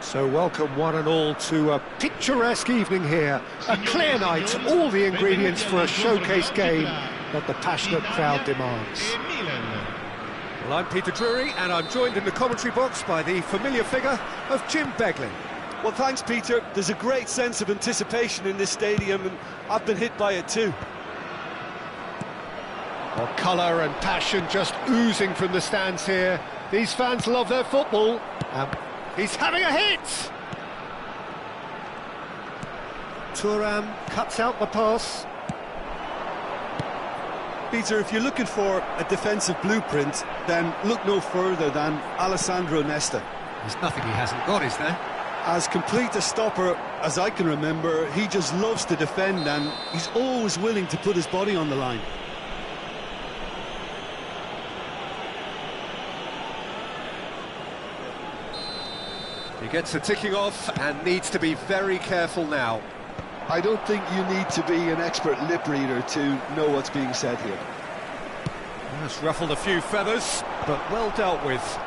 So welcome one and all to a picturesque evening here. A clear night, all the ingredients for a showcase game that the passionate crowd demands. Well, I'm Peter Drury and I'm joined in the commentary box by the familiar figure of Jim Beglin. Well, thanks, Peter. There's a great sense of anticipation in this stadium and I've been hit by it too. Well, colour and passion just oozing from the stands here. These fans love their football. He's having a hit! Thuram cuts out the pass. Peter, if you're looking for a defensive blueprint, then look no further than Alessandro Nesta. There's nothing he hasn't got, is there? As complete a stopper as I can remember, he just loves to defend and he's always willing to put his body on the line. He gets the ticking off and needs to be very careful now. I don't think you need to be an expert lip reader to know what's being said here. That's ruffled a few feathers, but well dealt with.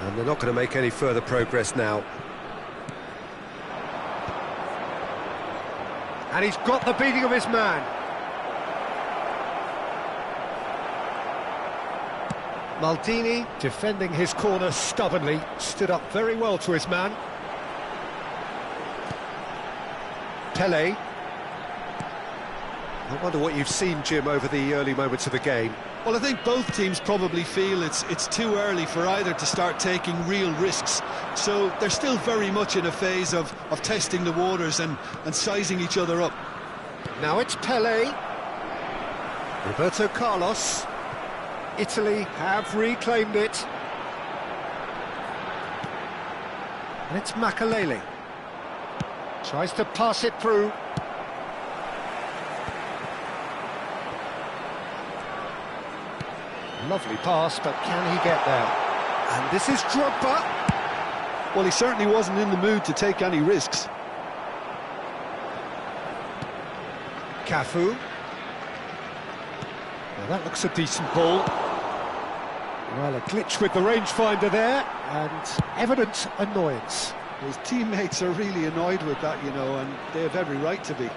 And they're not going to make any further progress now. And he's got the beating of his man. Maldini, defending his corner stubbornly, stood up very well to his man. Pele. I wonder what you've seen, Jim, over the early moments of the game. Well, I think both teams probably feel it's too early for either to start taking real risks. So they're still very much in a phase of testing the waters and sizing each other up. Now it's Pele. Roberto Carlos. Italy have reclaimed it. And it's Makalele. Tries to pass it through. Lovely pass, but can he get there? And this is Drogba. Well, he certainly wasn't in the mood to take any risks. Cafu. Now that looks a decent ball. Well, a glitch with the rangefinder there, and evident annoyance. His teammates are really annoyed with that, you know, and they have every right to be.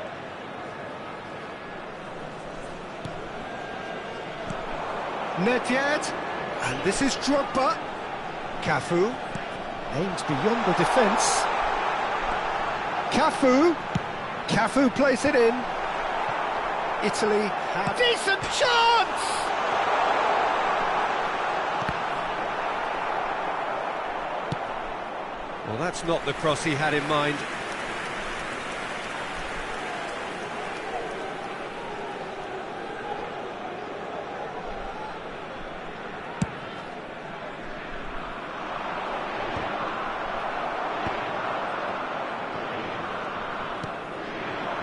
Nedved, and this is Drogba. Cafu aims beyond the defence. Cafu plays it in. Italy have decent chance. Well, that's not the cross he had in mind.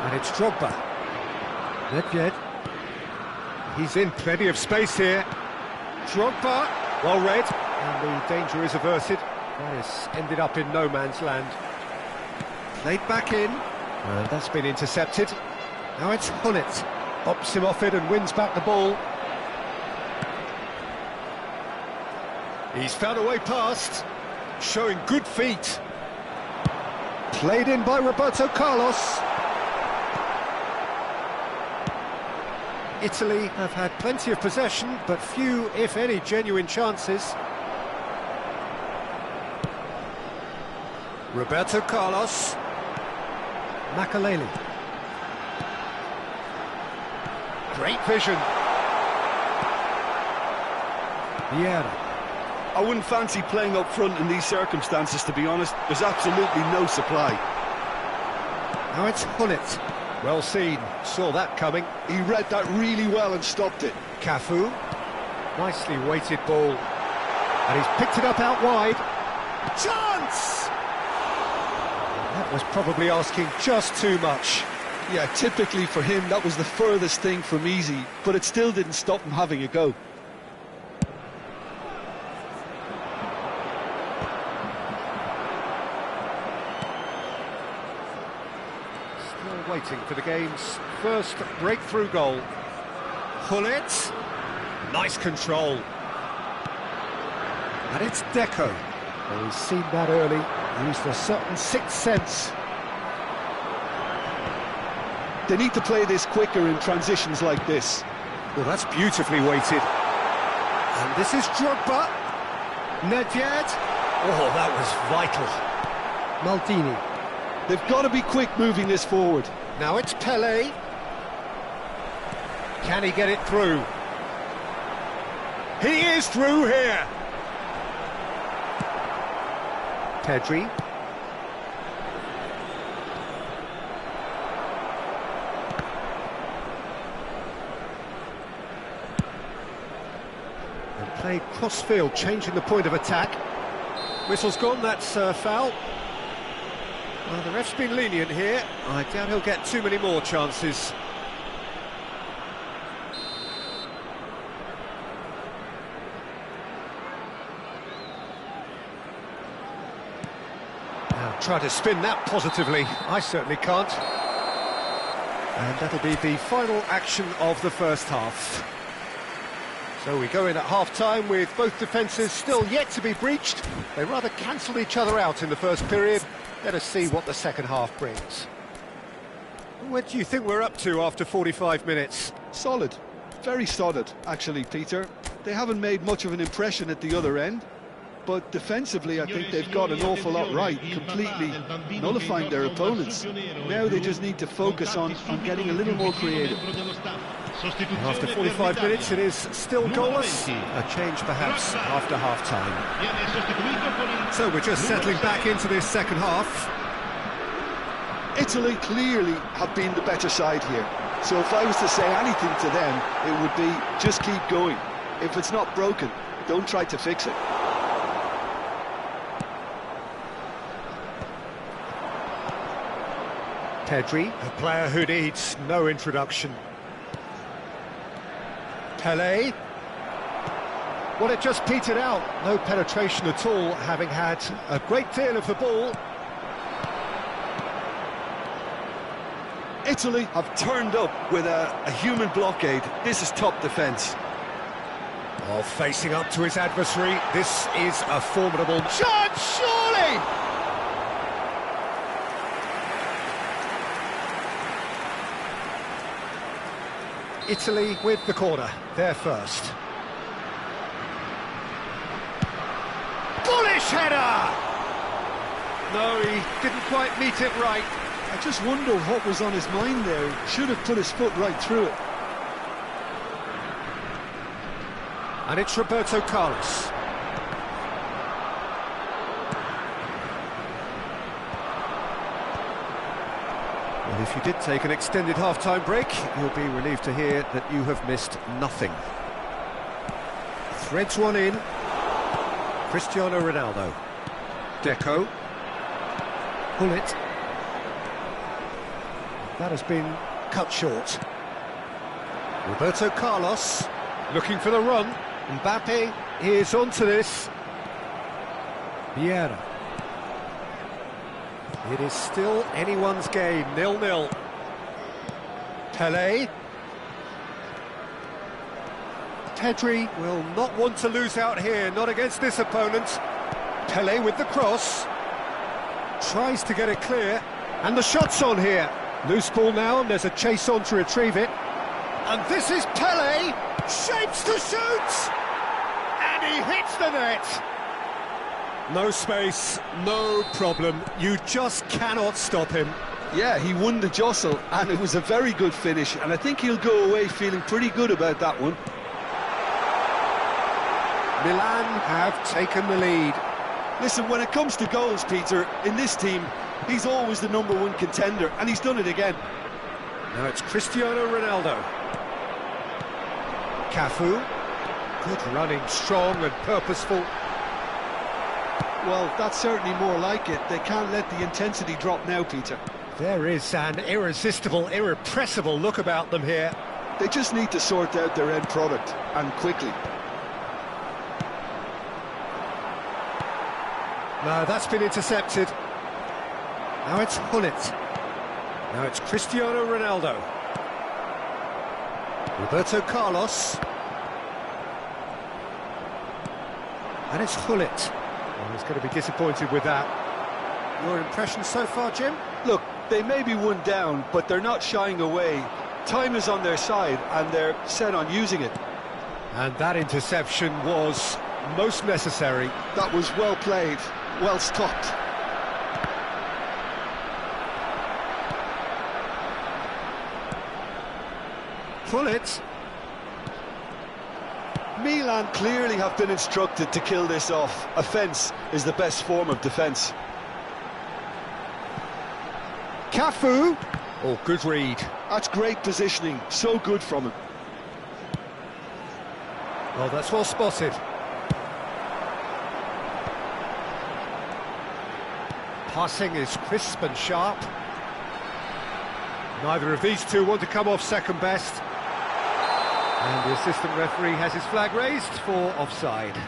And it's Drogba. Nedved. He's in plenty of space here. Drogba, well read, and the danger is averted. That has ended up in no man's land. Played back in, and that's been intercepted. Now it's Hunnit. Bops him off it and wins back the ball. He's found a way past, showing good feet. Played in by Roberto Carlos. Italy have had plenty of possession, but few, if any, genuine chances. Roberto Carlos. Makaleli. Great vision. Vieira. I wouldn't fancy playing up front in these circumstances, to be honest. There's absolutely no supply. Now it's Hullet. Well seen, saw that coming. He read that really well and stopped it. Cafu. Nicely weighted ball. And he's picked it up out wide. Chance! That was probably asking just too much. Yeah, typically for him, that was the furthest thing from easy, but it still didn't stop him having a go. Still waiting for the game's first breakthrough goal. Hullet. Nice control. And it's Deco. Well, he's seen that early, used a certain sixth sense. They need to play this quicker in transitions like this. Well, that's beautifully weighted. And this is Drogba. Nedved. Oh, that was vital. Maldini. They've got to be quick moving this forward. Now it's Pelé. Can he get it through? He is through here. Pedri. And played cross-field, changing the point of attack. Whistle's gone, that's foul. Well, the ref's been lenient here. I doubt he'll get too many more chances. Now, try to spin that positively. I certainly can't. And that'll be the final action of the first half. So we go in at half-time with both defences still yet to be breached. They rather cancelled each other out in the first period. Let us see what the second half brings. What do you think we're up to after 45 minutes? Solid. Very solid, actually, Peter. They haven't made much of an impression at the other end, but defensively I think they've got an awful lot right, completely nullifying their opponents. Now they just need to focus on getting a little more creative. After 45 minutes it is still goalless. A change perhaps after half-time. So we're just settling back into this second half. Italy clearly have been the better side here. So if I was to say anything to them, it would be just keep going. If it's not broken, don't try to fix it. Pedri, a player who needs no introduction. Pelé. Well, it just petered out. No penetration at all, having had a great deal of the ball. Italy have turned up with a human blockade. This is top defence. Oh, facing up to his adversary. This is a formidable chance, surely! Italy with the corner, they're first. Bullish header! No, he didn't quite meet it right. I just wonder what was on his mind there. He should have put his foot right through it. And it's Roberto Carlos. Well, if you did take an extended half-time break, you'll be relieved to hear that you have missed nothing. Threads one in. Cristiano Ronaldo. Deco. Hullet. That has been cut short. Roberto Carlos looking for the run. Mbappe is onto this. Vieira. It is still anyone's game, 0-0. Pelé. Pedri will not want to lose out here, not against this opponent. Pelé with the cross. Tries to get it clear. And the shot's on here. Loose ball now, and there's a chase on to retrieve it. And this is Pelé. Shapes to shoot! And he hits the net. No space, no problem. You just cannot stop him. Yeah, he won the jostle, and it was a very good finish, and I think he'll go away feeling pretty good about that one. Milan have taken the lead. Listen, when it comes to goals, Peter, in this team, he's always the #1 contender, and he's done it again. Now it's Cristiano Ronaldo. Cafu. Good running, strong and purposeful. Well, that's certainly more like it. They can't let the intensity drop now, Peter. There is an irresistible, irrepressible look about them here. They just need to sort out their end product, and quickly. No, that's been intercepted. Now it's Hullet. Now it's Cristiano Ronaldo. Roberto Carlos. And it's Hullet. Well, he's going to be disappointed with that. Your impression so far, Jim? Look, they may be one down, but they're not shying away. Time is on their side, and they're set on using it. And that interception was most necessary. That was well played, well stopped. Hullet. Milan clearly have been instructed to kill this off. Offence is the best form of defence. Cafu. Oh, good read. That's great positioning, so good from him. Oh, that's well spotted. Passing is crisp and sharp. Neither of these two want to come off second best. And the assistant referee has his flag raised for offside.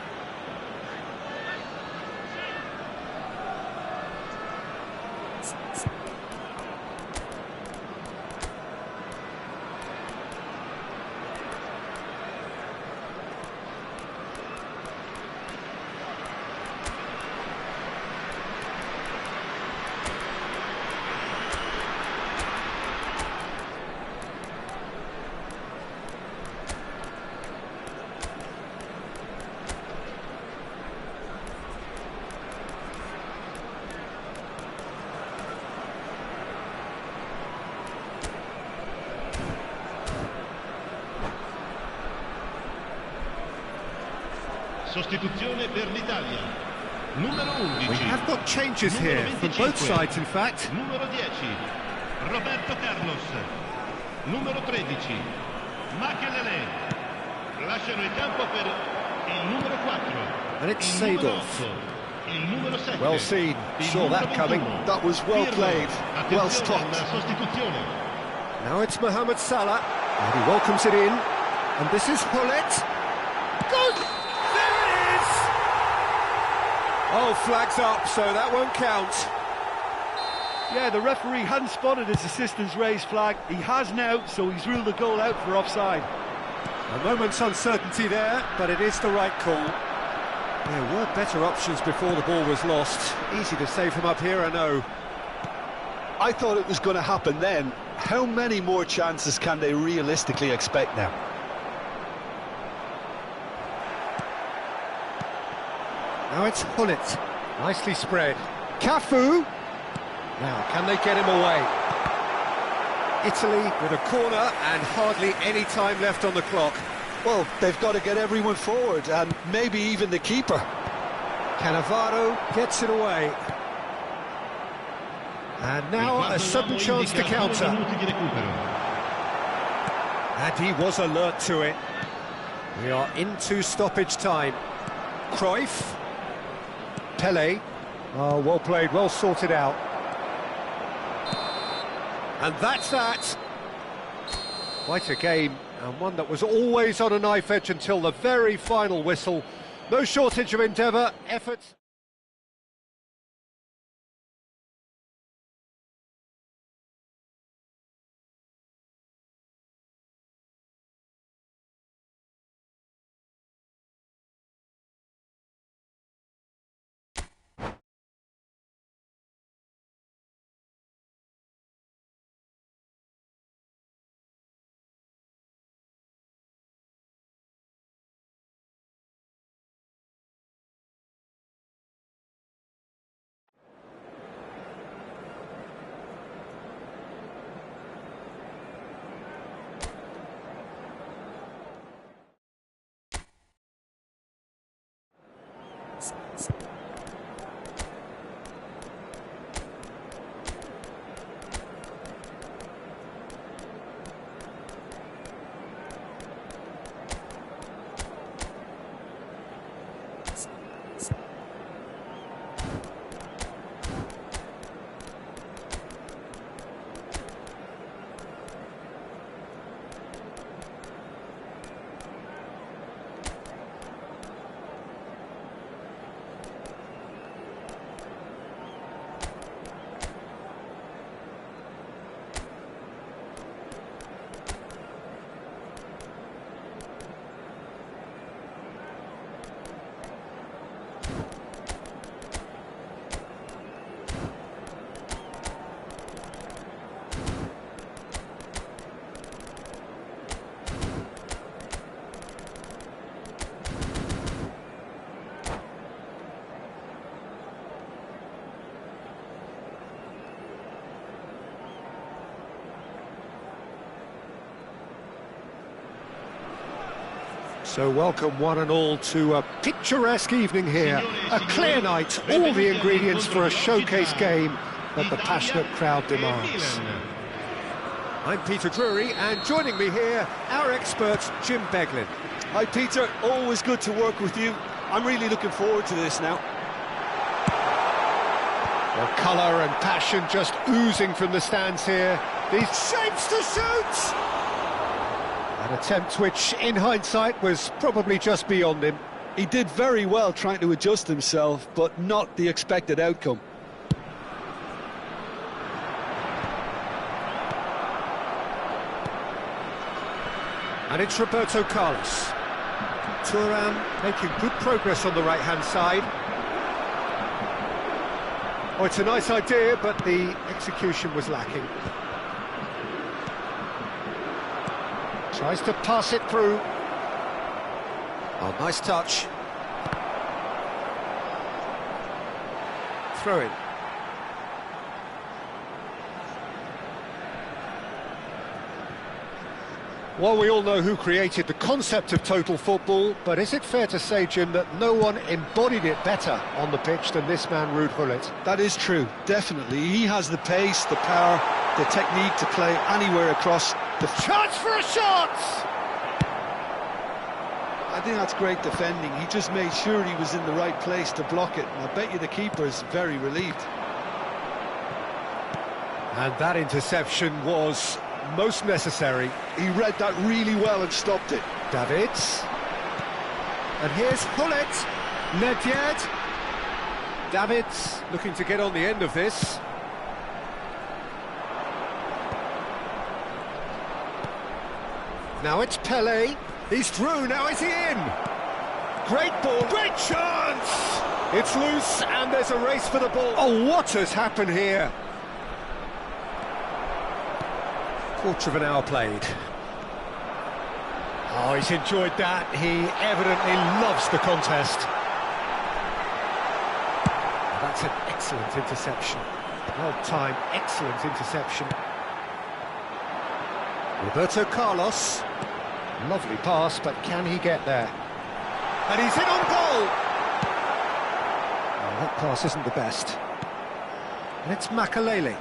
Sostituzione per l'Italia. Numero 11. We have got changes here from both sides, in fact. Numero 10. Roberto Carlos. Numero 13. Makelele. Lasciano il campo per il numero 4. And it's il numero Seedorf. 8. Il numero 7. Well seen. Saw that coming. That was well played, well stopped. Sostituzione. Now it's Mohamed Salah. And he welcomes it in. And this is Hullet. Good! There it is! Oh, flags up, so that won't count. Yeah, the referee hadn't spotted his assistant's raised flag. He has now, so he's ruled the goal out for offside. A moment's uncertainty there, but it is the right call. There were better options before the ball was lost. Easy to say from up here, I know. I thought it was going to happen then. How many more chances can they realistically expect now? Now it's Hullet. Nicely spread. Cafu. Now, can they get him away? Italy with a corner and hardly any time left on the clock. Well, they've got to get everyone forward, and maybe even the keeper. Cannavaro gets it away. And now a sudden chance to counter. And he was alert to it. We are into stoppage time. Cruyff. Pele. Oh, well played, well sorted out. And that's that. Quite a game, and one that was always on a knife edge until the very final whistle. No shortage of endeavour, effort. So welcome one and all to a picturesque evening here, a clear night, all the ingredients for a showcase game that the passionate crowd demands. I'm Peter Drury, and joining me here, our expert Jim Beglin. Hi Peter, always good to work with you. I'm really looking forward to this now. Well, colour and passion just oozing from the stands here. These shapes to shoot! An attempt which, in hindsight, was probably just beyond him. He did very well trying to adjust himself, but not the expected outcome. And it's Roberto Carlos. Thuram making good progress on the right-hand side. Oh, it's a nice idea, but the execution was lacking. Tries to pass it through. Oh, nice touch. Throw in. Well, we all know who created the concept of total football, but is it fair to say, Jim, that no one embodied it better on the pitch than this man, Ruud Gullit? That is true, definitely. He has the pace, the power, the technique to play anywhere across the... Chance for a shot! I think that's great defending. He just made sure he was in the right place to block it, and I bet you the keeper's very relieved. And that interception was most necessary. He read that really well and stopped it. Davids. And here's Gullit. Nedved. Davids looking to get on the end of this. Now it's Pelé. He's through, now is he in? Great ball, great chance! It's loose and there's a race for the ball. Oh, what has happened here? Quarter of an hour played. Oh, he's enjoyed that. He evidently loves the contest. That's an excellent interception. Well-timed, excellent interception. Roberto Carlos. Lovely pass, but can he get there? And he's in on goal! Oh, that pass isn't the best. And it's Makalele.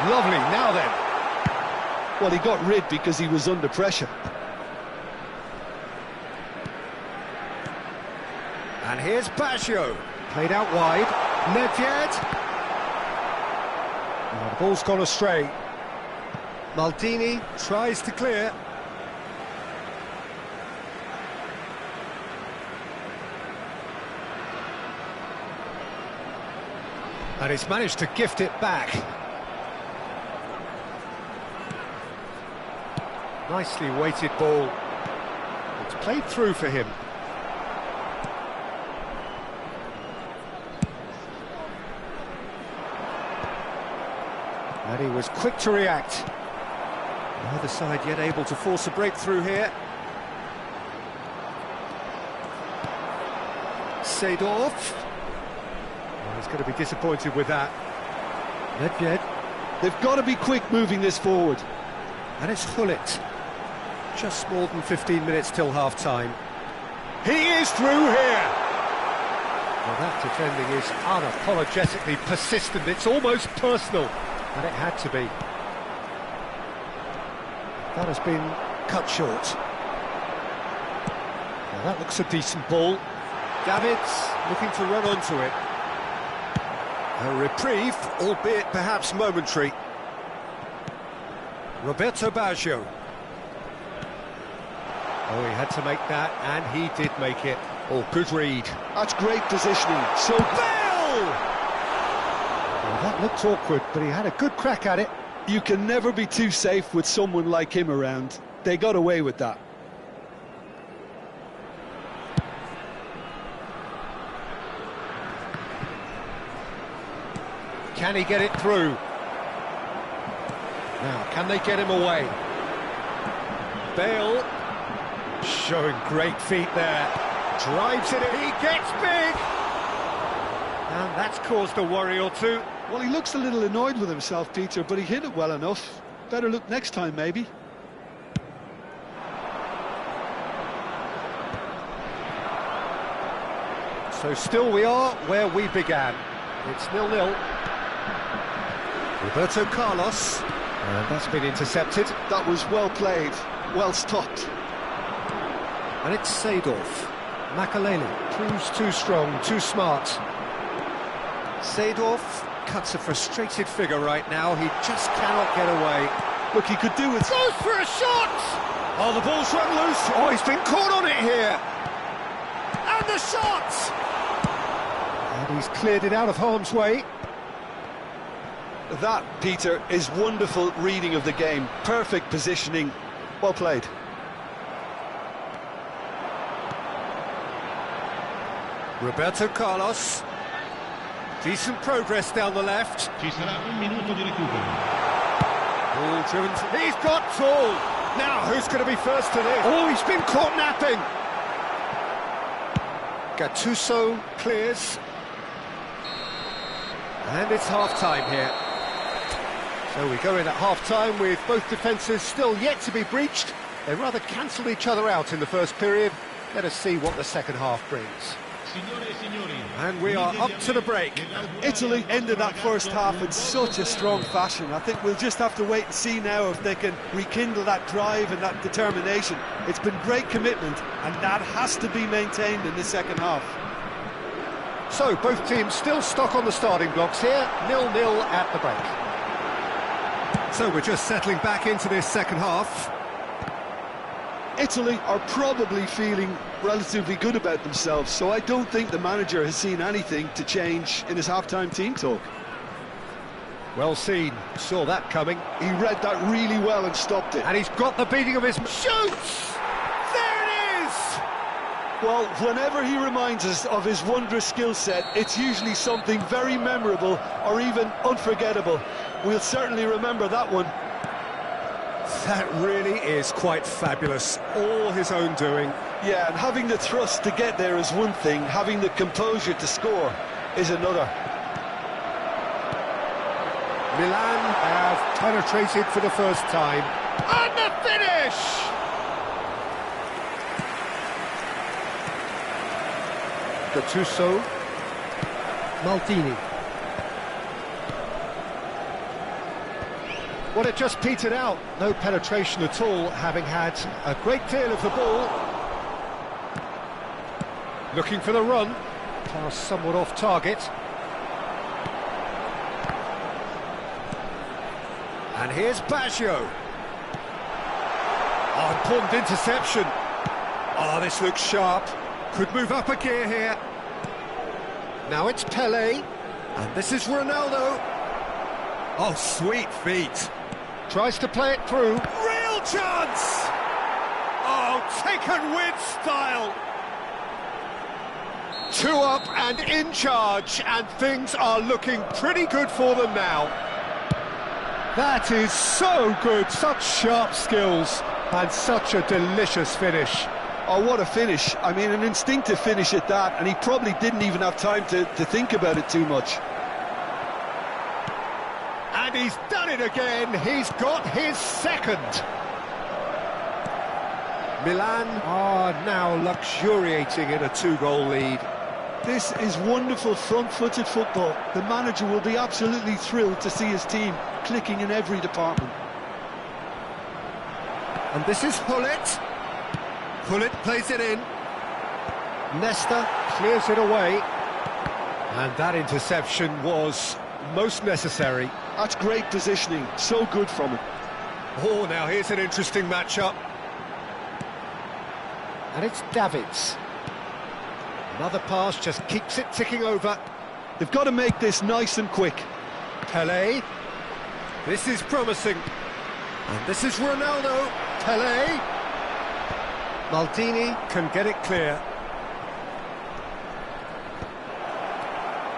Lovely, now then. Well, he got rid because he was under pressure. And here's Baggio. Played out wide. Nedved. Oh, the ball's gone astray. Maldini tries to clear. And he's managed to gift it back. Nicely weighted ball. It's played through for him. And he was quick to react. Neither side yet able to force a breakthrough here. Seedorf. Oh, he's going to be disappointed with that. Nedved. They've got to be quick moving this forward. And it's Gullit. Just more than 15 minutes till half-time. He is through here! Well, that defending is unapologetically persistent. It's almost personal. And it had to be. That has been cut short. Now that looks a decent ball. Davids looking to run onto it. A reprieve, albeit perhaps momentary. Roberto Baggio. Oh, he had to make that, and he did make it. Oh, good read. That's great positioning. So Bale! Well, that looked awkward, but he had a good crack at it. You can never be too safe with someone like him around. They got away with that. Can he get it through? Now, can they get him away? Bale showing great feet there. Drives it in, he gets big! And that's caused a worry or two. Well, he looks a little annoyed with himself, Peter, but he hit it well enough. Better look next time, maybe. So still we are where we began. It's 0-0. Roberto Carlos, and that's been intercepted. That was well played, well stopped. And it's Seedorf. Makaleli proves too strong, too smart. Seedorf cuts a frustrated figure right now. He just cannot get away. Look, he could do it. Goes for a shot! Oh, the ball's run loose. Oh, he's been caught on it here. And the shot! And he's cleared it out of harm's way. That, Peter, is wonderful reading of the game. Perfect positioning. Well played. Roberto Carlos. Decent progress down the left. Ci sarà un minuto di recupero. Ball driven. He's got tall. Now, who's going to be first to this? Oh, he's been caught napping. Gattuso clears. And it's half-time here. So we go in at half-time with both defences still yet to be breached. They rather cancelled each other out in the first period. Let us see what the second half brings. And we are up to the break. Italy ended that first half in such a strong fashion. I think we'll just have to wait and see now if they can rekindle that drive and that determination. It's been great commitment, and that has to be maintained in the second half. So both teams still stuck on the starting blocks here, 0-0 at the break. So we're just settling back into this second half. Italy are probably feeling relatively good about themselves, so I don't think the manager has seen anything to change in his half-time team talk. Well seen, saw that coming. He read that really well and stopped it. And he's got the beating of his... Shoots! There it is! Well, whenever he reminds us of his wondrous skill set, it's usually something very memorable or even unforgettable. We'll certainly remember that one. That really is quite fabulous, all his own doing. Yeah, and having the thrust to get there is one thing, having the composure to score is another. Milan have penetrated for the first time. And the finish! Gattuso. Maldini. Well, it just petered out. No penetration at all, having had a great deal of the ball. Looking for the run. Pass somewhat off target. And here's Baggio. Oh, important interception. Oh, this looks sharp. Could move up a gear here. Now it's Pelé. And this is Ronaldo. Oh, sweet feet. Tries to play it through. Real chance! Oh, taken with style. 2 up and in charge, and things are looking pretty good for them now. That is so good, such sharp skills, and such a delicious finish. Oh, what a finish. I mean, an instinctive finish at that, and he probably didn't even have time to think about it too much. And he's done it again, he's got his second. Milan are now luxuriating in a 2-goal lead. This is wonderful front-footed football. The manager will be absolutely thrilled to see his team clicking in every department. And this is Hullet. Hullet plays it in. Nesta clears it away. And that interception was most necessary. That's great positioning, so good from him. Oh, now here's an interesting matchup. And it's Davids. Another pass just keeps it ticking over. They've got to make this nice and quick. Pelé. This is promising. And this is Ronaldo. Pelé. Maldini can get it clear.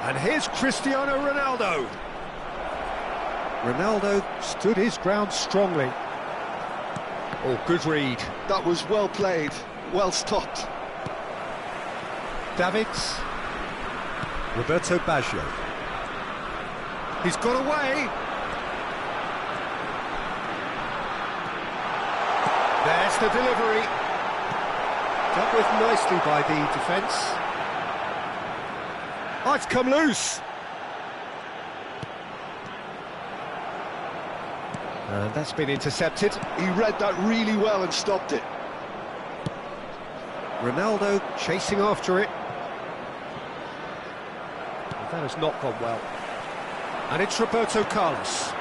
And here's Cristiano Ronaldo. Ronaldo stood his ground strongly. Oh, good read. That was well played, well stopped. Davids. Roberto Baggio. He's got away. the delivery. Dealt with nicely by the defence. Oh, it's come loose. And that's been intercepted. He read that really well and stopped it. Ronaldo chasing after it. But that has not gone well. And it's Roberto Carlos.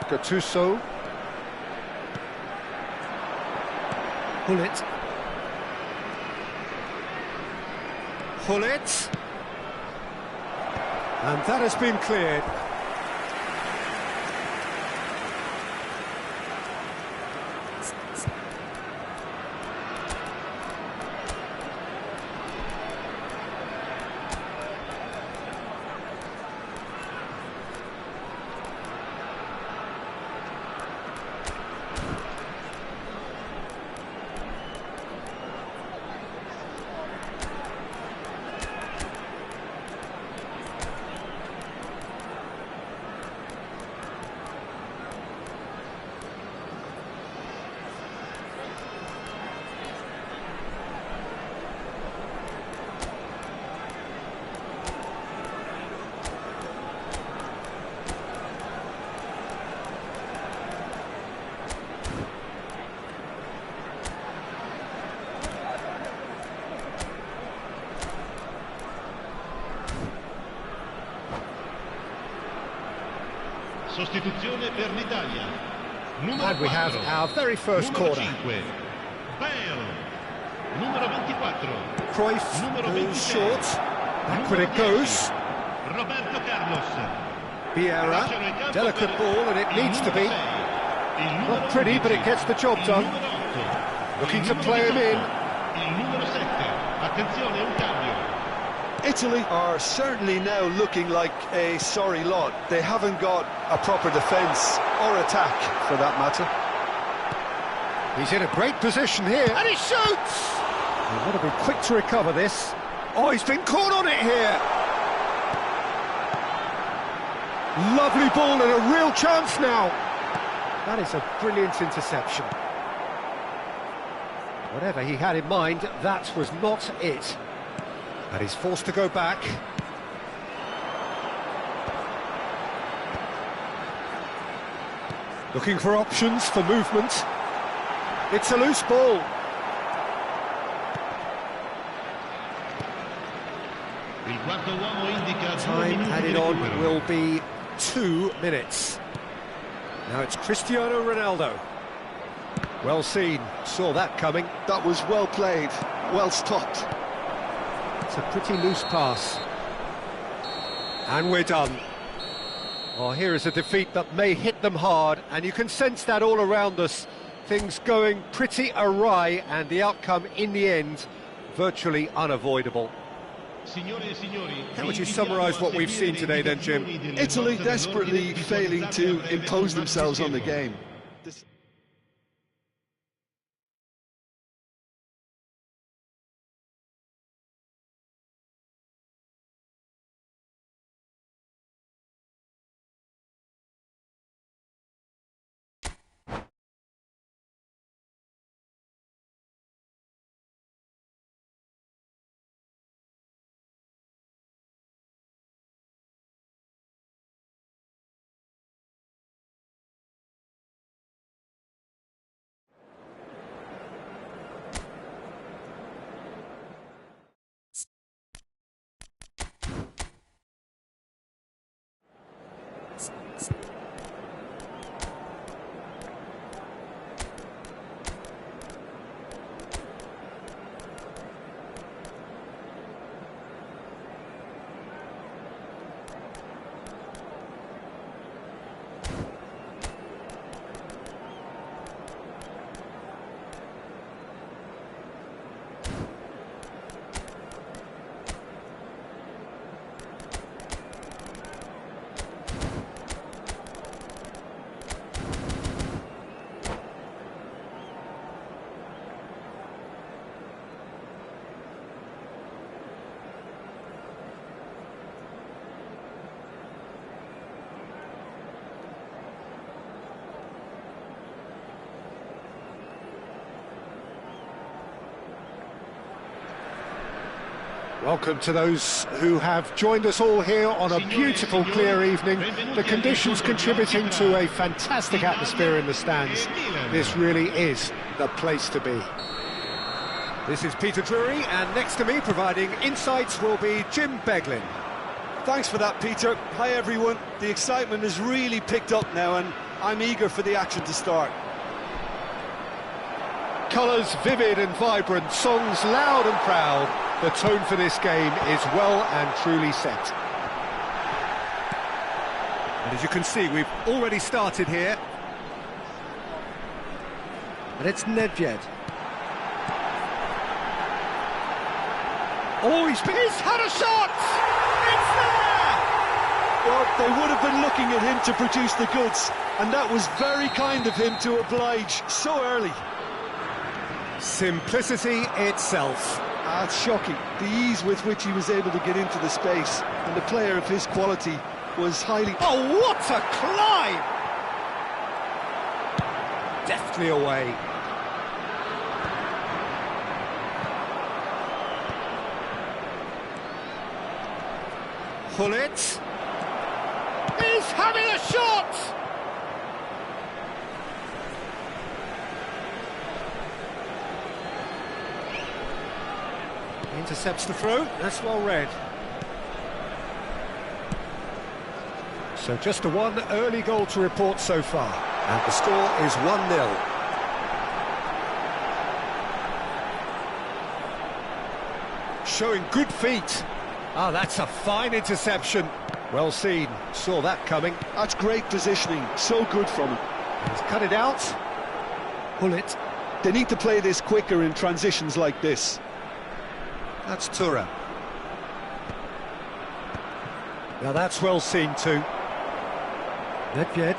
Gattuso. Hullet. Hullet. And that has been cleared. Sostituzione per l'Italia. And we have our very first Numero corner. 5. Bale. Numero 24. Cruyff Numero moves 26. short. Backward it goes. Roberto Carlos. Vieira, delicate ball, and it needs to be. Il numero Not pretty, but it gets the job Il done. numero 8. Looking Il to numero play him 18. in. Il numero 7. Attenzione, un cambio. Italy are certainly now looking like a sorry lot. They haven't got a proper defence or attack, for that matter. He's in a great position here, and he shoots! He's got to be quick to recover this. Oh, he's been caught on it here! Lovely ball and a real chance now. That is a brilliant interception. Whatever he had in mind, that was not it. And he's forced to go back. Looking for options for movement. It's a loose ball. Il quarto uomo indica 2 Time minuti added di on recupero. will be 2 minutes. Now it's Cristiano Ronaldo. Well seen, saw that coming. That was well played, well stopped. It's a pretty loose pass. And we're done. Oh, here is a defeat that may hit them hard, and you can sense that all around us. Things going pretty awry, and the outcome in the end virtually unavoidable. How would you summarise what we've seen today then, Jim? Italy desperately failing to impose themselves on the game. Welcome to those who have joined us all here on a beautiful, clear evening. The conditions contributing to a fantastic atmosphere in the stands. This really is the place to be. This is Peter Drury, and next to me, providing insights, will be Jim Beglin. Thanks for that, Peter. Hi, everyone. The excitement has really picked up now, and I'm eager for the action to start. Colours vivid and vibrant, songs loud and proud. The tone for this game is well and truly set. And as you can see, we've already started here. And it's Nedved. Oh, he's had a shot! It's there! Well, they would have been looking at him to produce the goods, and that was very kind of him to oblige so early. Simplicity itself. It's shocking, the ease with which he was able to get into the space, and the player of his quality was highly... Oh, what a climb! Deftly away. Hullet. He's having a shot! Intercepts the throw, that's well read. So just a one early goal to report so far. And the score is 1-0. Showing good feet. Ah, that's a fine interception. Well seen, saw that coming. That's great positioning, so good from him. He's cut it out. Hullet. They need to play this quicker in transitions like this. That's Tura. Now that's well seen too. Nedved.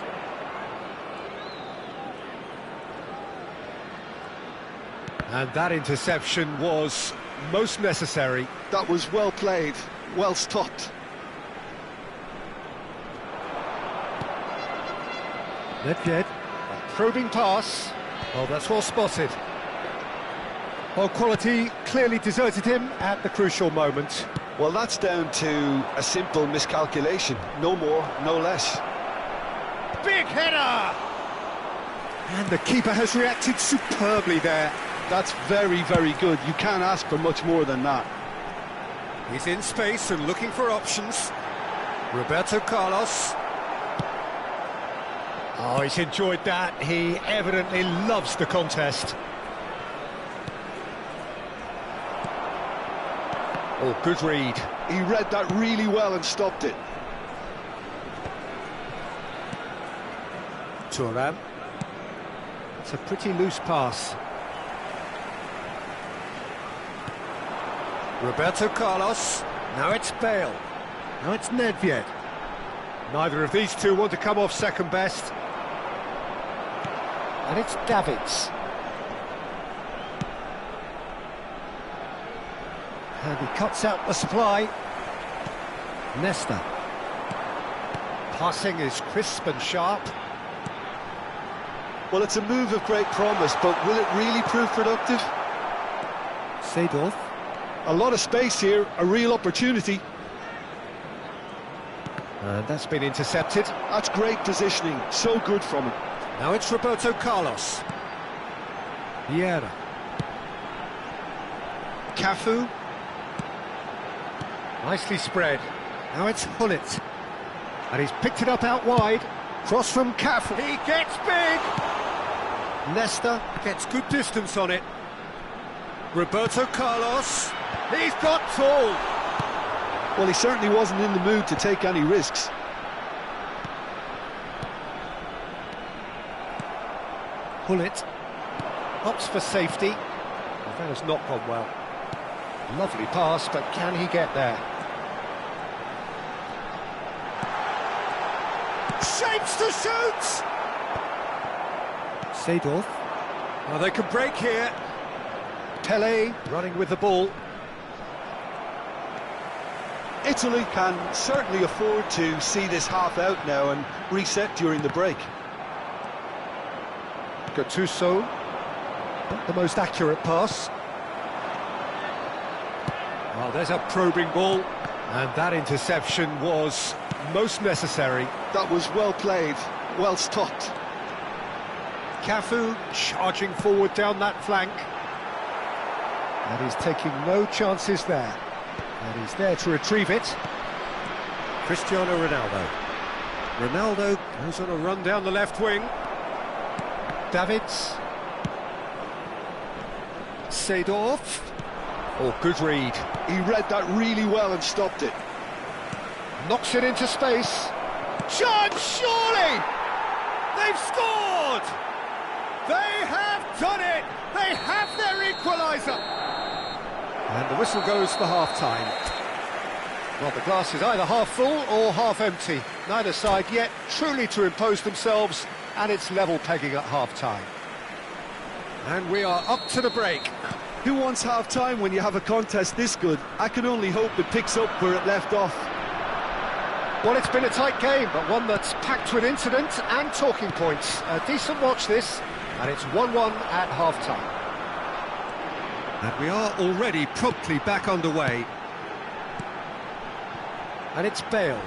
And that interception was most necessary. That was well played, well stopped. Nedved. A probing pass. Oh, that's well spotted. Well, quality clearly deserted him at the crucial moment. Well, that's down to a simple miscalculation. No more, no less. Big header! And the keeper has reacted superbly there. That's very, very good. You can't ask for much more than that. He's in space and looking for options. Roberto Carlos. Oh, he's enjoyed that. He evidently loves the contest. Oh, good read. He read that really well and stopped it. Thuram. It's a pretty loose pass. Roberto Carlos. Now it's Bale. Now it's Nedved. Neither of these two want to come off second best. And it's Davids. And he cuts out the supply. Nesta. Passing is crisp and sharp. Well, it's a move of great promise, but will it really prove productive? Seedorf. A lot of space here, a real opportunity. And that's been intercepted. That's great positioning, so good from him. Now it's Roberto Carlos. Vieira. Cafu. Nicely spread. Now it's Hullet. And he's picked it up out wide. Cross from Cafu. He gets big! Nesta gets good distance on it. Roberto Carlos. He's got tall. Well, he certainly wasn't in the mood to take any risks. Hullet opts for safety. Well, that has not gone well. Lovely pass, but can he get there? Shapes to shoot! Seedorf. Well, they can break here. Pele running with the ball. Italy can certainly afford to see this half out now and reset during the break. Gattuso, not the most accurate pass. Well, there's a probing ball, and that interception was most necessary. That was well played, well stopped. Cafu charging forward down that flank. And he's taking no chances there. And he's there to retrieve it. Cristiano Ronaldo. Ronaldo goes on a run down the left wing. Davids. Seedorf. Oh, good read. He read that really well and stopped it. Knocks it into space. Chance, surely! They've scored! They have done it! They have their equaliser! And the whistle goes for half-time. Well, the glass is either half full or half empty. Neither side yet truly to impose themselves, and it's level pegging at half-time. And we are up to the break. Who wants half-time when you have a contest this good? I can only hope it picks up where it left off. Well, it's been a tight game, but one that's packed with incident and talking points. A decent watch this, and it's 1-1 at half-time. And we are already promptly back underway. And it's Bale.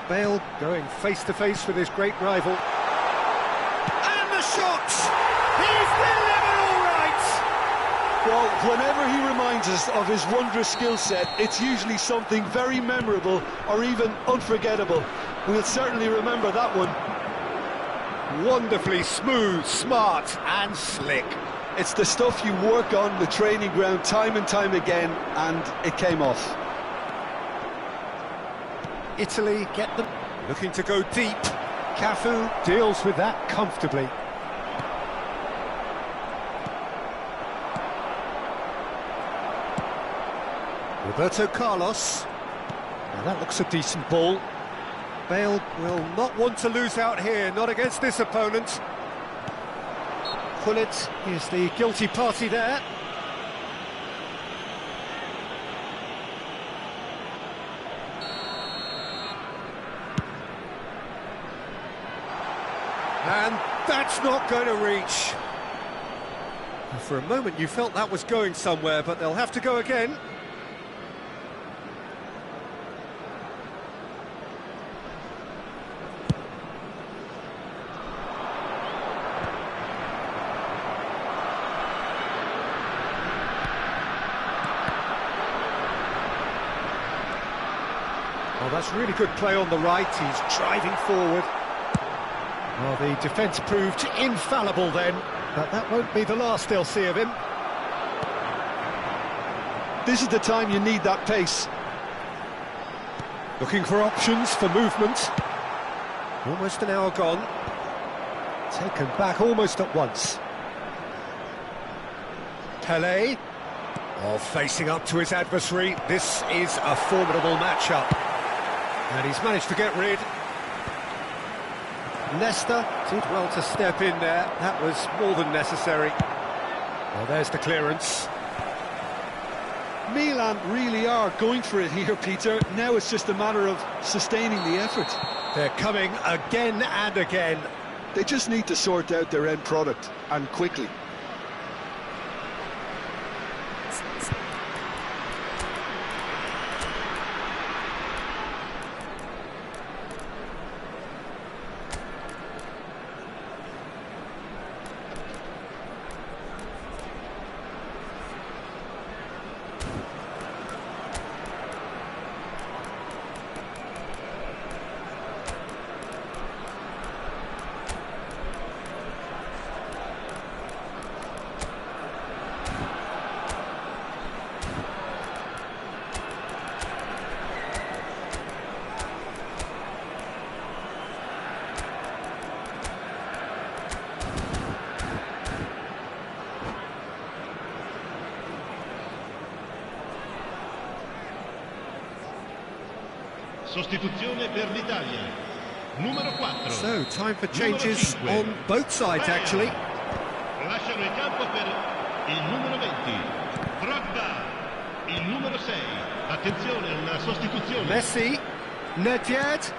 Bale going face-to-face with his great rival. And the shot! He's delivered all right! Well, whenever he reminds us of his wondrous skill set, it's usually something very memorable or even unforgettable. We'll certainly remember that one. Wonderfully smooth, smart and slick. It's the stuff you work on the training ground time and time again, and it came off. Italy get them. Looking to go deep. Cafu deals with that comfortably. Roberto Carlos. Now that looks a decent ball. Bale will not want to lose out here, not against this opponent. Gullit is the guilty party there. And that's not going to reach. For a moment you felt that was going somewhere, but they'll have to go again. Well, that's really good play on the right. He's driving forward. Well, the defence proved infallible then, but that won't be the last they'll see of him. This is the time you need that pace. Looking for options for movement. Almost an hour gone. Taken back almost at once. Pelé. Oh, facing up to his adversary. This is a formidable matchup. And he's managed to get rid. Nesta did well to step in there. That was more than necessary. Well, there's the clearance. Milan really are going for it here, Peter. Now it's just a matter of sustaining the effort. They're coming again and again. They just need to sort out their end product, and quickly. Sostituzione per l'Italia. Numero 4. So, time for changes on both sides, actually. Lasciano il campo per il numero 20. Drogba. Il numero 6. Attenzione, una sostituzione. Messi. Nedved.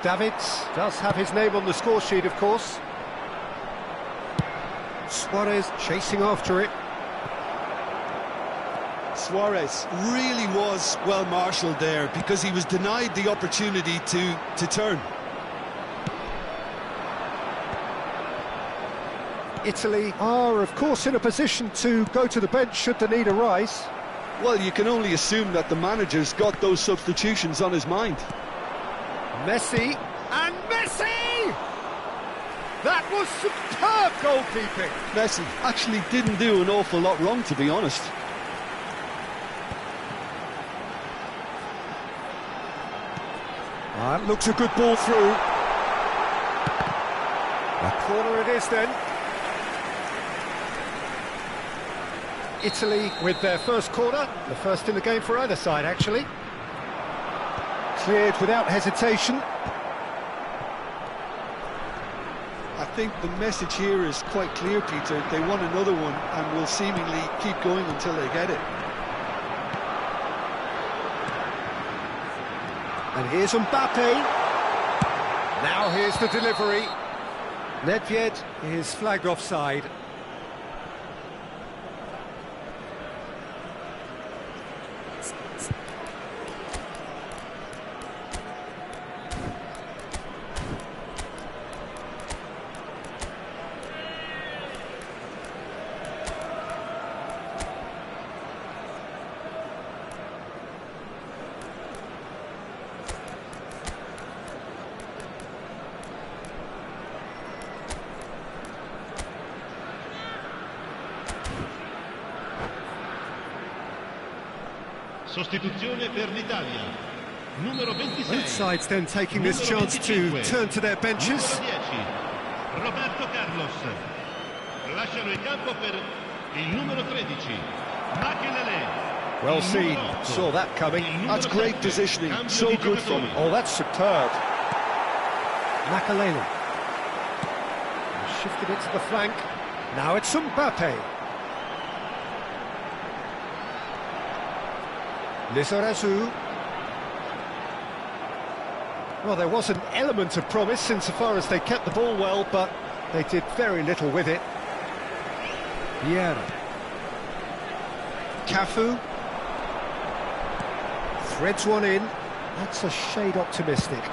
Davids does have his name on the score sheet, of course. Suarez chasing after it. Suarez really was well marshalled there because he was denied the opportunity to turn. Italy are, of course, in a position to go to the bench should the need arise. Well, you can only assume that the manager's got those substitutions on his mind. Messi, and Messi! That was superb goalkeeping. Messi actually didn't do an awful lot wrong, to be honest. That looks a good ball through. A corner it is then. Italy with their first corner, the first in the game for either side actually. Cleared without hesitation. I think the message here is quite clear, Peter. They want another one and will seemingly keep going until they get it. And here's Mbappe. Now here's the delivery. Nedved is flagged offside. Sostituzione per l'Italia. Numero 26. Both sides then taking this chance to turn to their benches. Numero 10. Roberto Carlos. Lasciano il campo per il numero 13. Makelele. Well seen, saw that coming. That's great positioning, so good from him. Oh, that's superb. Makelele. Shifted it to the flank. Now it's Mbappe. Lizarazu. Well, there was an element of promise insofar as they kept the ball well, but they did very little with it. Vieira. Cafu. Threads one in. That's a shade optimistic.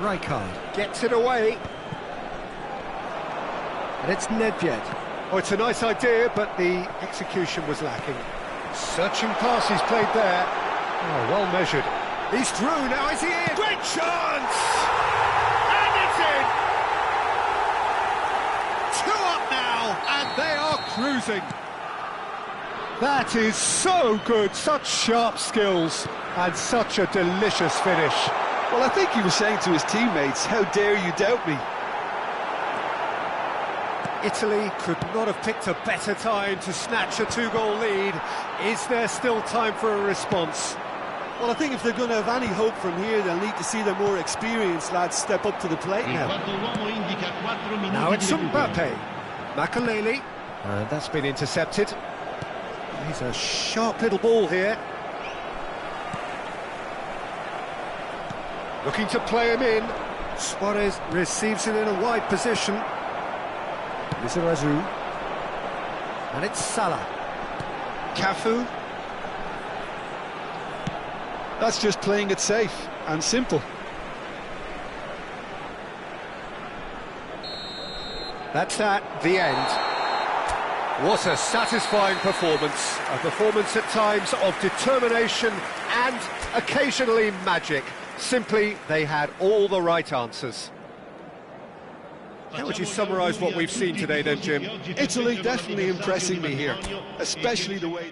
Rijkaard gets it away. And it's Nedved. Oh, it's a nice idea, but the execution was lacking. Searching pass he's played there. Oh, well measured. He's through, now is he in? Great chance! And it's in! 2 up now, and they are cruising. That is so good, such sharp skills, and such a delicious finish. Well, I think he was saying to his teammates, how dare you doubt me? Italy could not have picked a better time to snatch a 2-goal lead. Is there still time for a response? Well, I think if they're going to have any hope from here, they'll need to see the more experienced lads step up to the plate now. Now it's Mbappe. Makelele. And that's been intercepted. He's a sharp little ball here. Looking to play him in. Suarez receives it in a wide position. Lizarazu. And it's Salah. Cafu. That's just playing it safe and simple. That's at the end. What a satisfying performance. A performance at times of determination and occasionally magic. Simply, they had all the right answers. How would you summarise what we've seen today then, Jim? Italy definitely impressing me here, especially the way...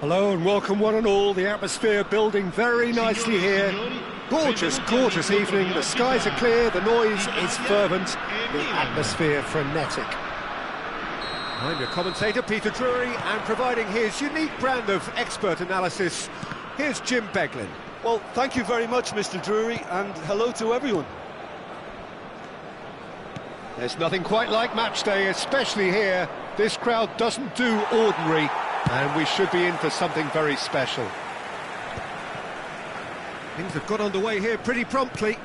Hello and welcome one and all. The atmosphere building very nicely here. Gorgeous, gorgeous evening. The skies are clear, the noise is fervent, the atmosphere frenetic. I'm your commentator, Peter Drury, and providing his unique brand of expert analysis, here's Jim Beglin. Well, thank you very much, Mr. Drury, and hello to everyone. There's nothing quite like match day, especially here. This crowd doesn't do ordinary, and we should be in for something very special. Things have got underway here pretty promptly.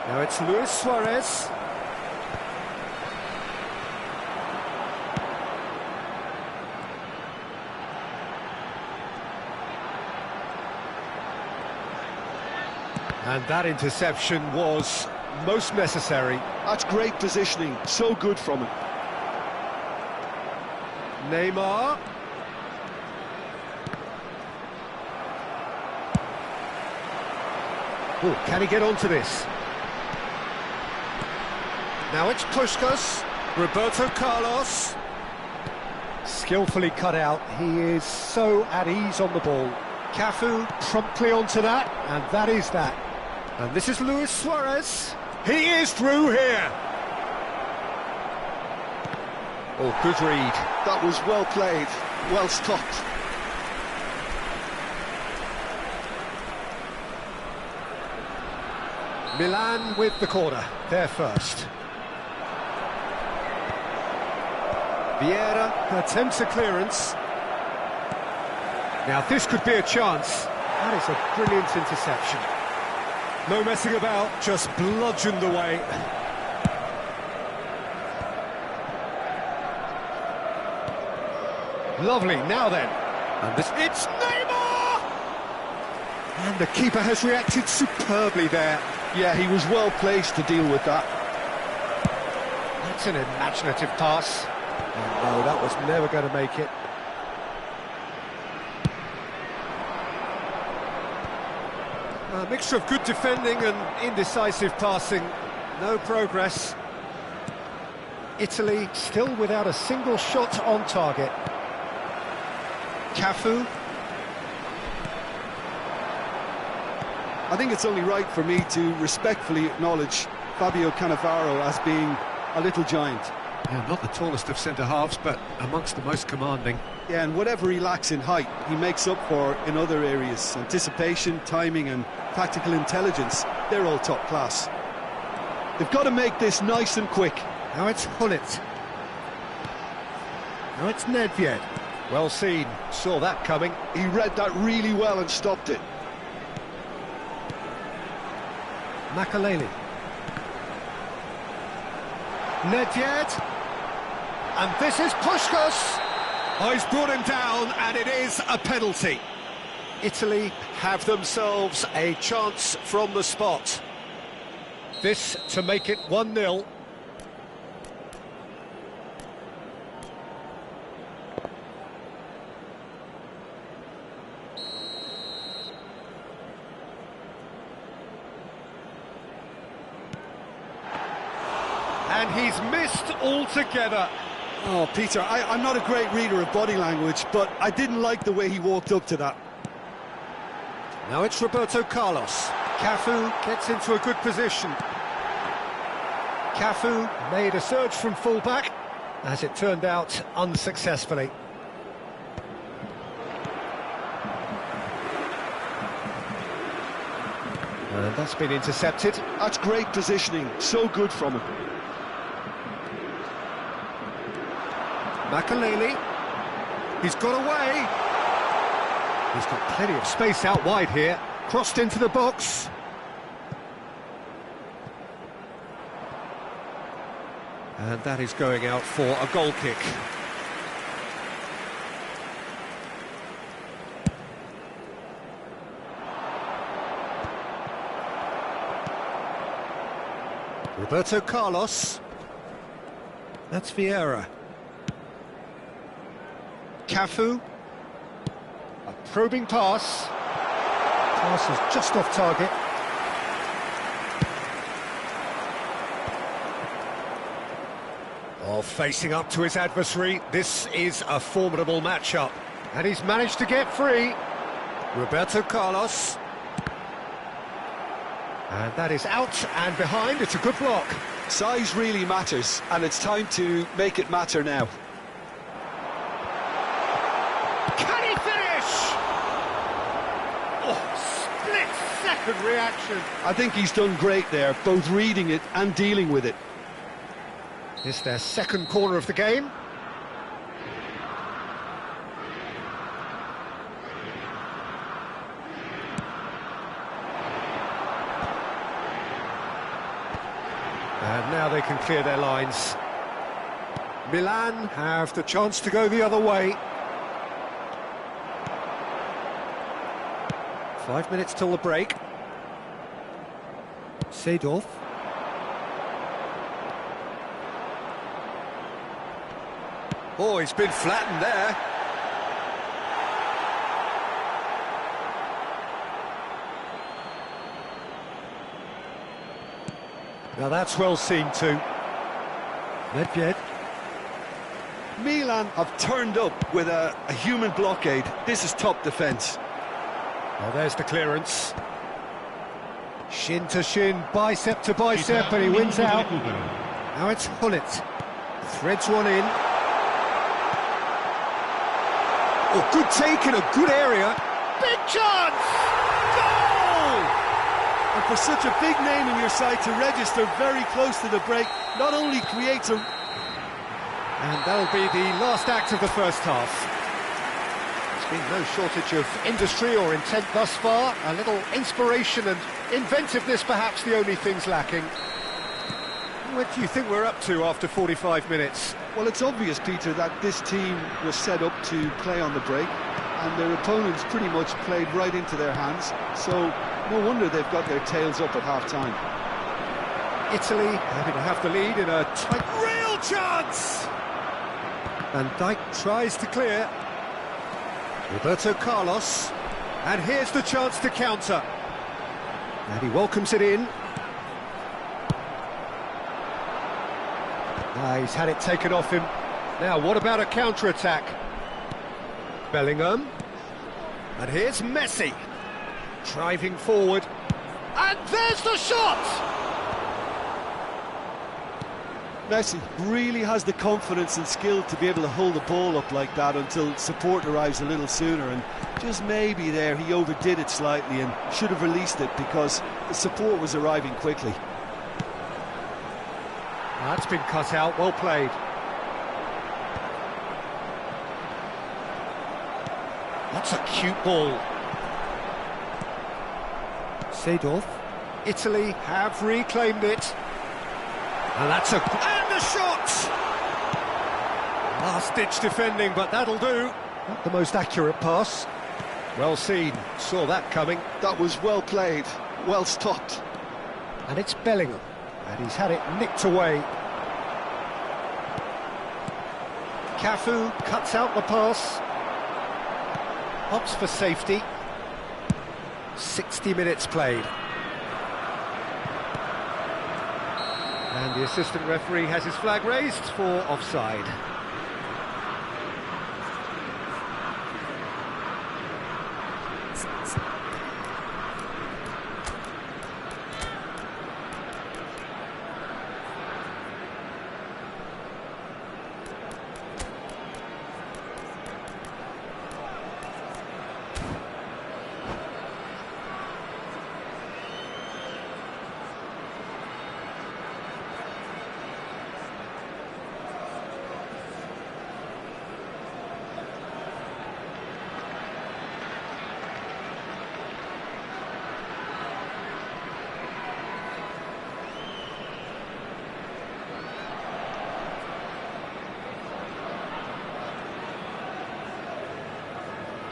Now it's Luis Suarez. And that interception was most necessary. That's great positioning, so good from him. Neymar. Oh, can he get onto this? Now it's Puskas, Roberto Carlos. Skillfully cut out, he is so at ease on the ball. Cafu promptly onto that, and that is that. And this is Luis Suarez. He is through here. Oh, good read. That was well played, well stopped. Milan with the corner, they're first. Vieira attempts a clearance. Now this could be a chance. That is a brilliant interception. No messing about, just bludgeoned away. Lovely, now then. And this, it's Neymar! And the keeper has reacted superbly there. Yeah, he was well placed to deal with that. That's an imaginative pass. Oh no, that was never going to make it. A mixture of good defending and indecisive passing. No progress. Italy still without a single shot on target. Cafu. I think it's only right for me to respectfully acknowledge Fabio Cannavaro as being a little giant. Yeah, not the tallest of centre-halves, but amongst the most commanding. Yeah, and whatever he lacks in height, he makes up for in other areas. Anticipation, timing and tactical intelligence, they're all top class. They've got to make this nice and quick. Now it's Hullet. Now it's Nedved. Well seen, saw that coming. He read that really well and stopped it. Makaleli. Nedved. And this is Puskas. Oh, he's brought him down, and it is a penalty. Italy have themselves a chance from the spot. This to make it 1-0. And he's missed altogether. Oh, Peter, I'm not a great reader of body language, but I didn't like the way he walked up to that. Now it's Roberto Carlos. Cafu gets into a good position. Cafu made a surge from fullback, as it turned out unsuccessfully. And that's been intercepted. That's great positioning, so good from him. Makaleli, he's got away. He's got plenty of space out wide here. Crossed into the box. And that is going out for a goal kick. Roberto Carlos. That's Vieira. Cafu. A probing pass. Pass is just off target. Oh, facing up to his adversary. This is a formidable matchup. And he's managed to get free. Roberto Carlos. And that is out and behind. It's a good block. Size really matters, and it's time to make it matter now. Can he finish? Oh, split-second reaction. I think he's done great there, both reading it and dealing with it. It's their second corner of the game. And now they can clear their lines. Milan have the chance to go the other way. 5 minutes till the break. Seedorf. Oh, he's been flattened there. Now that's well seen too. Nedved. Milan have turned up with a human blockade. This is top defence. Oh, there's the clearance. Shin to shin, bicep to bicep, and he wins out. Now it's Hullet. Threads one in. Oh, good take in a good area. Big chance! Goal! And for such a big name in your side to register very close to the break, not only creates a... And that'll be the last act of the first half. There's been no shortage of industry or intent thus far. A little inspiration and inventiveness, perhaps the only things lacking. What do you think we're up to after 45 minutes? Well, it's obvious, Peter, that this team was set up to play on the break, and their opponents pretty much played right into their hands, so no wonder they've got their tails up at half-time. Italy having to have the lead in a tight... Real chance! Van Dijk tries to clear. Roberto Carlos. And here's the chance to counter. And he welcomes it in. He's had it taken off him. Now, what about a counter-attack? Bellingham. And here's Messi. Driving forward. And there's the shot! Messi really has the confidence and skill to be able to hold the ball up like that until support arrives a little sooner, and just maybe there he overdid it slightly and should have released it because the support was arriving quickly. That's been cut out, well played. That's a cute ball. Seedorf. Italy have reclaimed it. And that's a... And the shot! Last-ditch defending, but that'll do. Not the most accurate pass. Well seen, saw that coming. That was well played, well stopped. And it's Bellingham. And he's had it nicked away. Cafu cuts out the pass. Opts for safety. 60 minutes played. And the assistant referee has his flag raised for offside.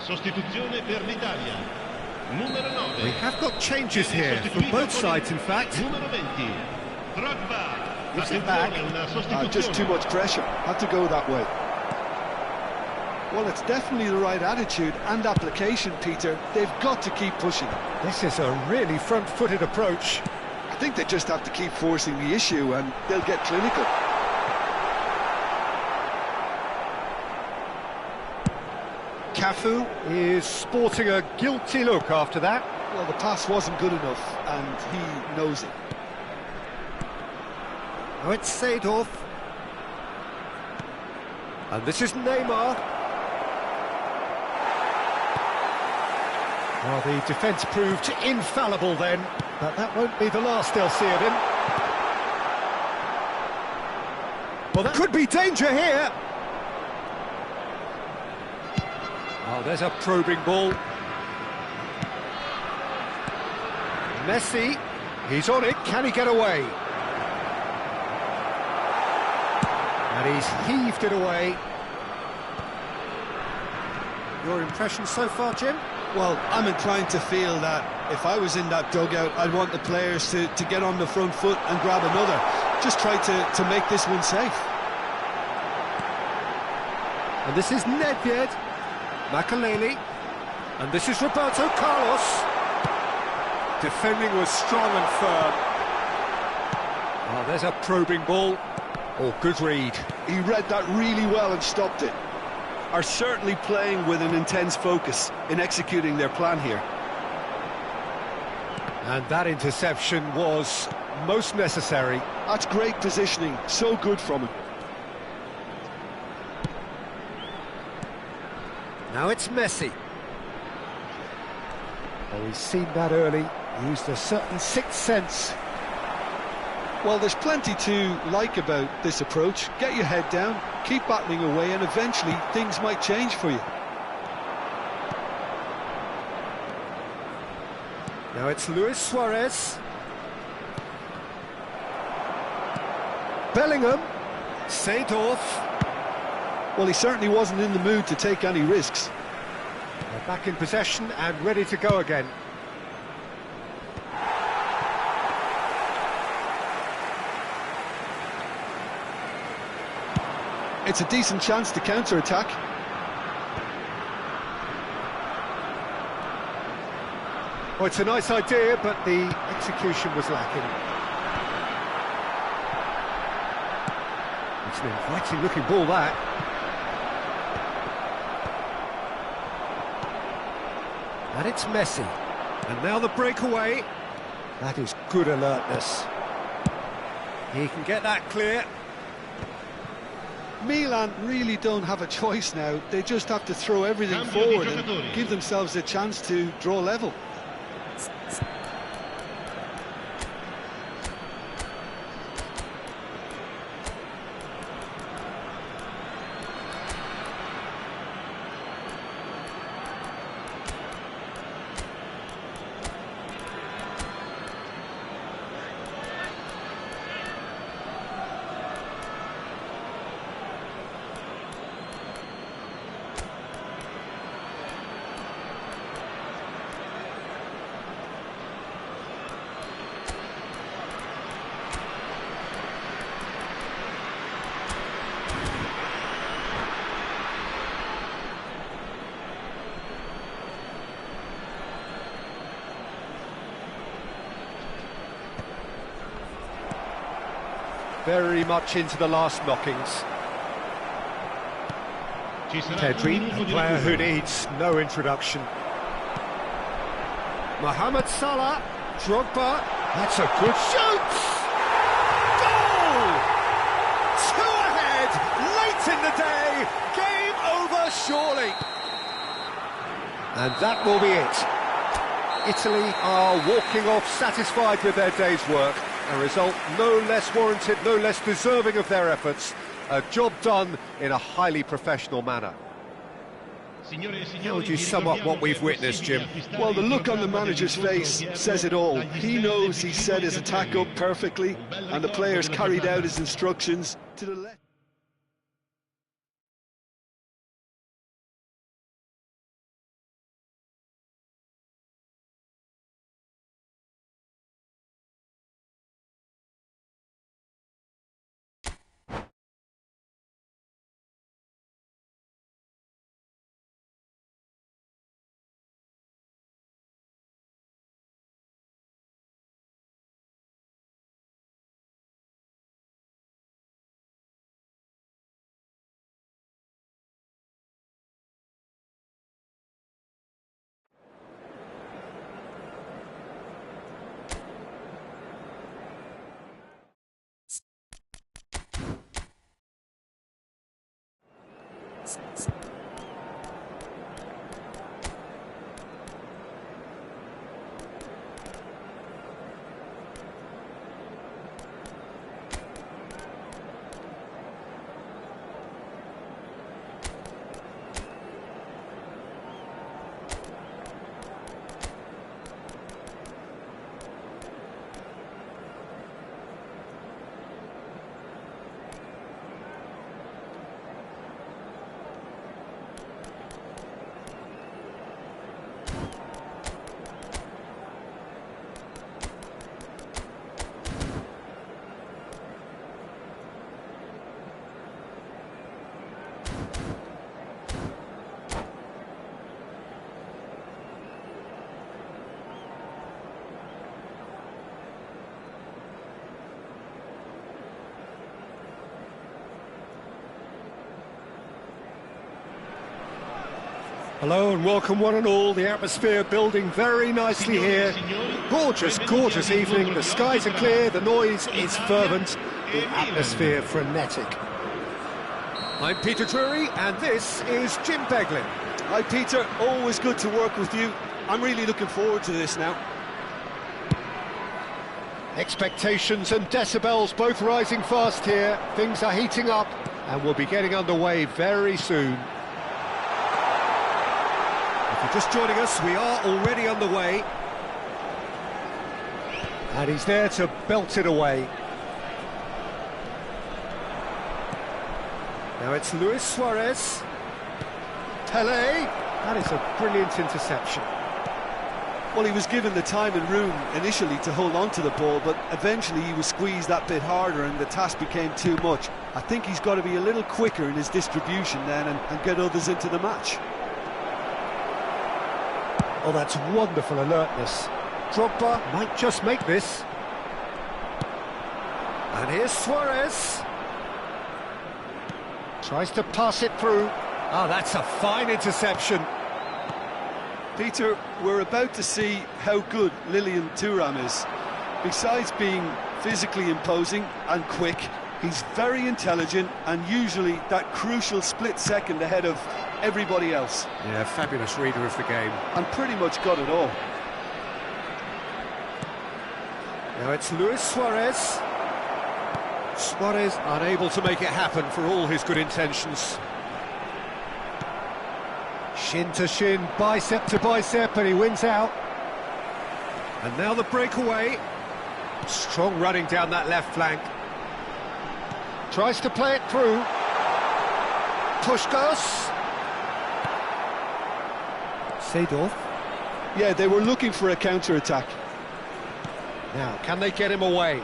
Sostituzione per l'Italia. Numero 9. We have got changes here from both sides, in fact. Numero 20. Drogba. Gives it back. Una sostituzione. Just too much pressure. Had to go that way. Well, it's definitely the right attitude and application, Peter. They've got to keep pushing. This is a really front-footed approach. I think they just have to keep forcing the issue and they'll get clinical. Cafu is sporting a guilty look after that. Well, the pass wasn't good enough and he knows it. Now it's Seedorf. And this is Neymar. Well, the defence proved infallible then, but that won't be the last they'll see of him. Well, there could be danger here. Oh, there's a probing ball. Messi, he's on it, can he get away? And he's heaved it away. Your impression so far, Jim? Well, I'm inclined to feel that if I was in that dugout, I'd want the players to get on the front foot and grab another. Just try to make this one safe. And this is Nedved, Makaleli, and this is Roberto Carlos. Defending was strong and firm. Oh, there's a probing ball. Oh, good read. He read that really well and stopped it. Are certainly playing with an intense focus in executing their plan here. And that interception was most necessary. That's great positioning, so good from him. Now it's Messi. Oh, he's seen that early. He used a certain sixth sense. Well, there's plenty to like about this approach. Get your head down, keep battling away, and eventually things might change for you. Now it's Luis Suarez. Bellingham. Seedorf. Well, he certainly wasn't in the mood to take any risks. They're back in possession and ready to go again. It's a decent chance to counter-attack. Well, it's a nice idea, but the execution was lacking. It's an inviting-looking ball, that. And it's Messi. And now the breakaway. That is good alertness. He can get that clear. Milan really don't have a choice now. They just have to throw everything forward and give themselves a chance to draw level. Very much into the last knockings. Pedri, a player who needs no introduction. Mohamed Salah, Drogba, that's a good shoot! Goal! 2 ahead, late in the day, game over surely. And that will be it. Italy are walking off satisfied with their day's work. A result no less warranted, no less deserving of their efforts. A job done in a highly professional manner. How would you sum up what we've witnessed, Jim? Well, the look on the manager's face says it all. He knows he set his attack up perfectly, and the players carried out his instructions to the letter. Hello and welcome one and all. The atmosphere building very nicely here. Gorgeous, gorgeous evening. The skies are clear, the noise is fervent, the atmosphere frenetic. I'm Peter Drury and this is Jim Beglin. Hi Peter, always good to work with you. I'm really looking forward to this now. Expectations and decibels both rising fast here. Things are heating up and we'll be getting underway very soon. If you're just joining us, we are already underway. And he's there to belt it away. Now it's Luis Suarez. Pele. That is a brilliant interception. Well, he was given the time and room initially to hold on to the ball, but eventually he was squeezed that bit harder and the task became too much. I think he's got to be a little quicker in his distribution then and get others into the match. Oh, that's wonderful alertness. Drogba might just make this. And here's Suarez. Tries to pass it through. Oh, that's a fine interception. Peter, we're about to see how good Lilian Thuram is. Besides being physically imposing and quick, he's very intelligent and usually that crucial split second ahead of everybody else. Yeah, fabulous reader of the game. And pretty much got it all. Now it's Luis Suarez. Suarez unable to make it happen for all his good intentions. Shin to shin, bicep to bicep, and he wins out. And now the breakaway. Strong running down that left flank. Tries to play it through. Puskos. Seedorf. Yeah, they were looking for a counter-attack. Now, can they get him away?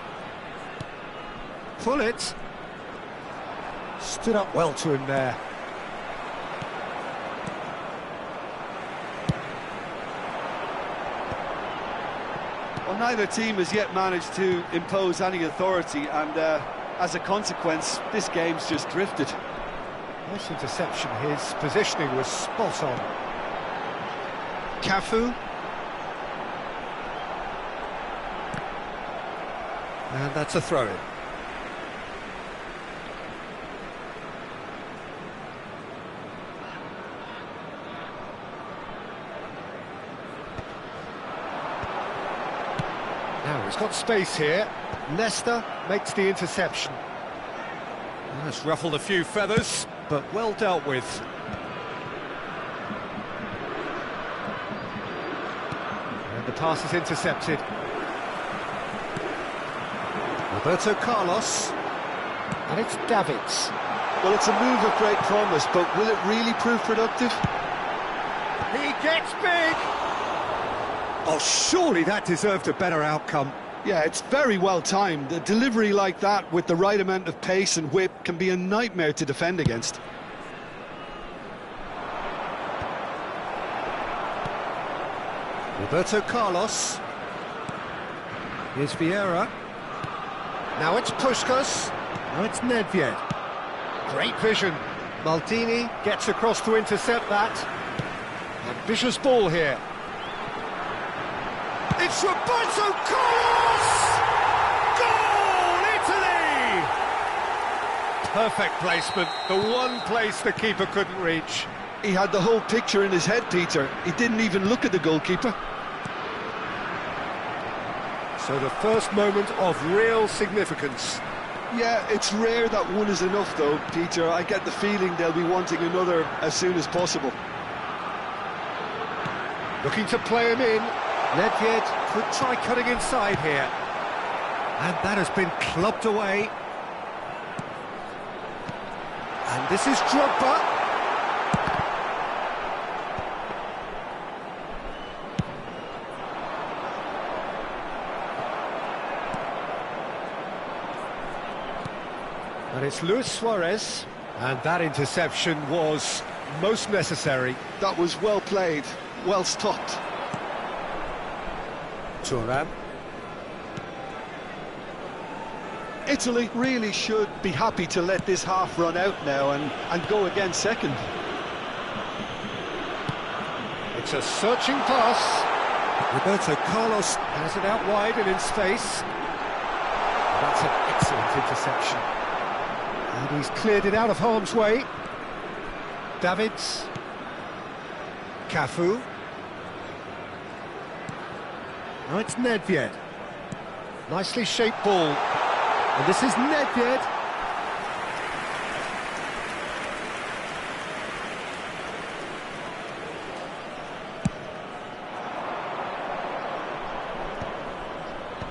Pull it. Stood up well to him there. Well, neither team has yet managed to impose any authority, and as a consequence, this game's just drifted. Nice interception. His positioning was spot on. Cafu. And that's a throw-in. Now he's got space here. Nesta makes the interception. That's ruffled a few feathers, but well dealt with. And the pass is intercepted. Roberto Carlos. And it's Davids. Well, it's a move of great promise, but will it really prove productive? He gets big! Oh, surely that deserved a better outcome. Yeah, it's very well timed. A delivery like that with the right amount of pace and whip can be a nightmare to defend against. Roberto Carlos. Here's Vieira. Now it's Puskos. Now it's Nedved. Great vision. Maldini gets across to intercept that. Ambitious ball here. It's Roberto Carlos! Goal, Italy! Perfect placement, the one place the keeper couldn't reach. He had the whole picture in his head, Peter. He didn't even look at the goalkeeper. So the first moment of real significance. Yeah, it's rare that one is enough though, Peter. I get the feeling they'll be wanting another as soon as possible. Looking to play him in. Nedved could try cutting inside here. And that has been clubbed away. And this is Drogba. And it's Luis Suarez. And that interception was most necessary. That was well played, well stopped. Thuram. Italy really should be happy to let this half run out now and go again second. It's a searching pass. Roberto Carlos has it out wide and in space. That's an excellent interception. And he's cleared it out of harm's way. Davids. Cafu. Now it's Nedved. Nicely shaped ball. And this is Nedved.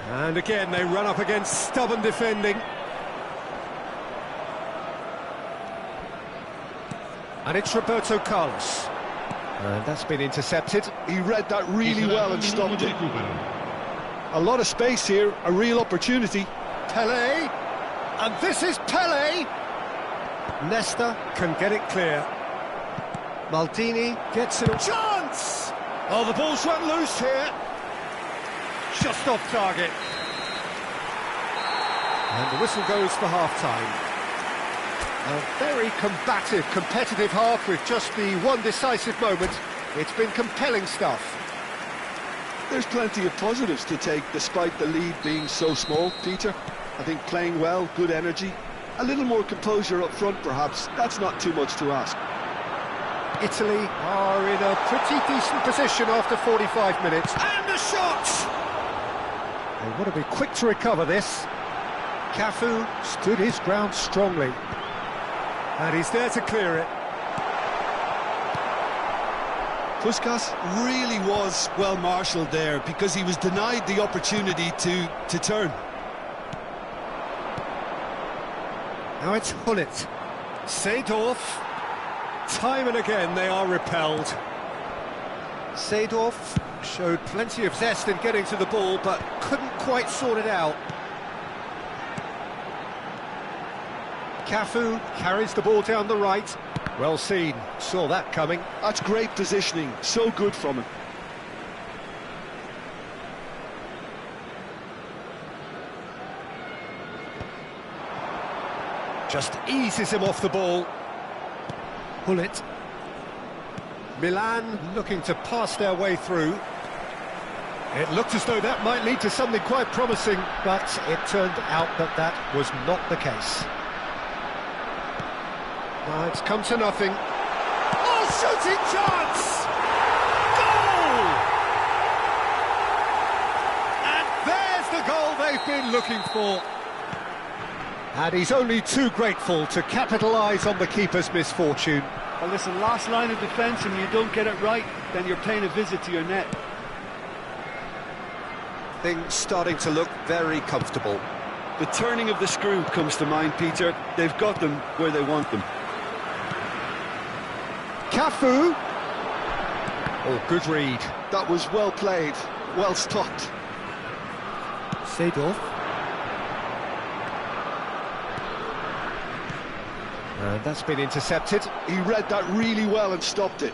And again, they run up against stubborn defending. And it's Roberto Carlos. And that's been intercepted. He read that really well and stopped it. A lot of space here, a real opportunity. Pelé, and this is Pelé. Nesta can get it clear. Maldini gets it. Chance! Oh, the ball's run loose here. Just off target. And the whistle goes for half-time. A very combative, competitive half with just the one decisive moment. It's been compelling stuff. There's plenty of positives to take despite the lead being so small, Peter. I think playing well, good energy, a little more composure up front perhaps, that's not too much to ask. Italy are in a pretty decent position after 45 minutes. And a shot! They want to be quick to recover this. Cafu stood his ground strongly. And he's there to clear it. Puskas really was well marshalled there because he was denied the opportunity to turn. Now it's Hullet. Seedorf. Time and again they are repelled. Seedorf showed plenty of zest in getting to the ball but couldn't quite sort it out. Cafu carries the ball down the right. Well seen, saw that coming. That's great positioning, so good from him. Just eases him off the ball. Hullet. Milan looking to pass their way through. It looked as though that might lead to something quite promising, but it turned out that that was not the case. It's come to nothing. Oh, shooting chance! Goal! And there's the goal they've been looking for. And he's only too grateful to capitalise on the keeper's misfortune. Well, listen, last line of defence and you don't get it right, then you're paying a visit to your net. Things starting to look very comfortable. The turning of the screw comes to mind, Peter. They've got them where they want them. Cafu. Oh, good read. That was well played, well stopped. Seedorf. And that's been intercepted. He read that really well and stopped it.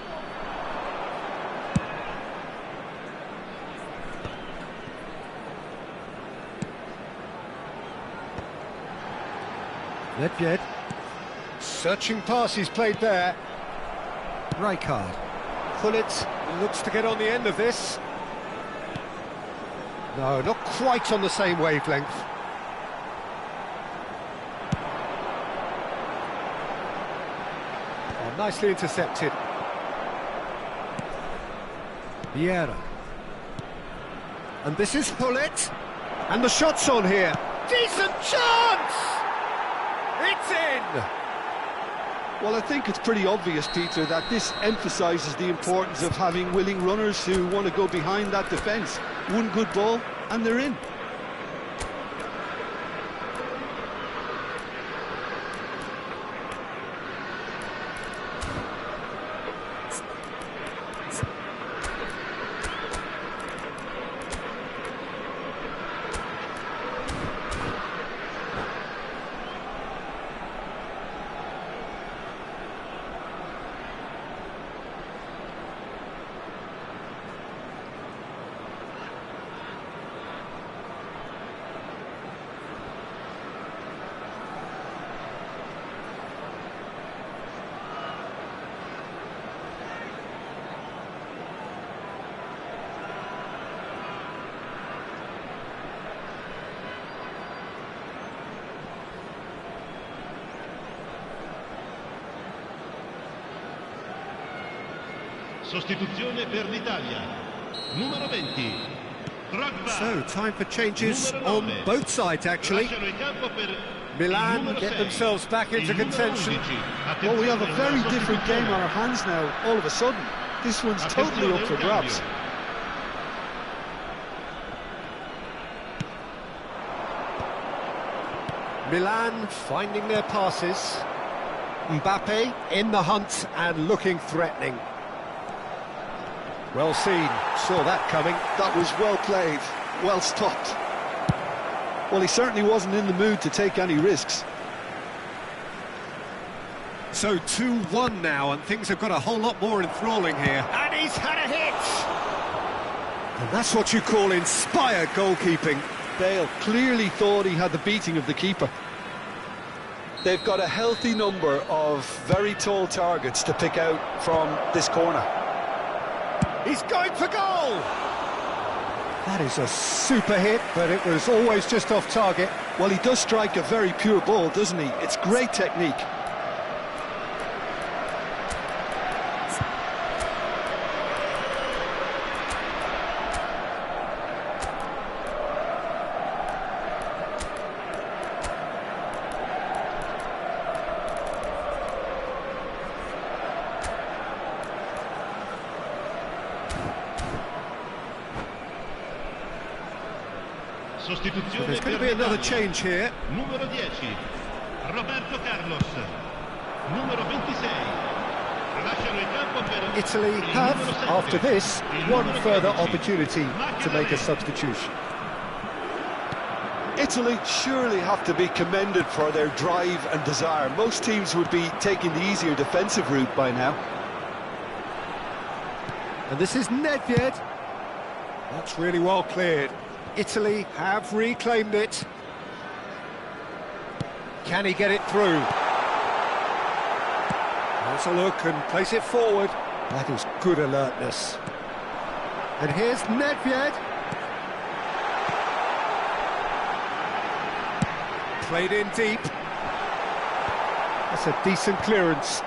Nedved. Searching pass he's played there. Rijkaard. Hullet looks to get on the end of this. No, not quite on the same wavelength. nicely intercepted. Vieira. And this is Hullet. And the shot's on here. Decent chance! It's in! Well, I think it's pretty obvious, Peter, that this emphasises the importance of having willing runners who want to go behind that defence. One good ball, and they're in. Sostituzione per l'Italia. Numero 20. Drogba. So, time for changes Numero on 9. both sides, actually. Lasciano il campo per Milan il numero get 6. themselves back into Il numero contention. 11. Well, we have a Attenzione, very una different game on our sostituzione. hands now, all of a sudden. This one's totally Attenzione, up for un grabs. cambio. Milan finding their passes. Mbappe in the hunt and looking threatening. Well seen, saw that coming. That was well played, well stopped. Well, he certainly wasn't in the mood to take any risks. So 2-1 now, and things have got a whole lot more enthralling here. And he's had a hit! And that's what you call inspired goalkeeping. Bale clearly thought he had the beating of the keeper. They've got a healthy number of very tall targets to pick out from this corner. He's going for goal! That is a super hit, but it was always just off target. Well, he does strike a very pure ball, doesn't he? It's great technique. Sostituzione There's going to per be another l'Italia. change here. Numero 10. Roberto Carlos. Numero 26. Lasciano il campo per Italy il have, numero 7. after this, Il one numero further 13. opportunity to make a Macarena. substitution. Italy surely have to be commended for their drive and desire. Most teams would be taking the easier defensive route by now. And this is Nedved. That's really well cleared. Italy have reclaimed it. Can he get it through? Let's a look and place it forward. That is good alertness. And here's Nedved. Played in deep. That's a decent clearance.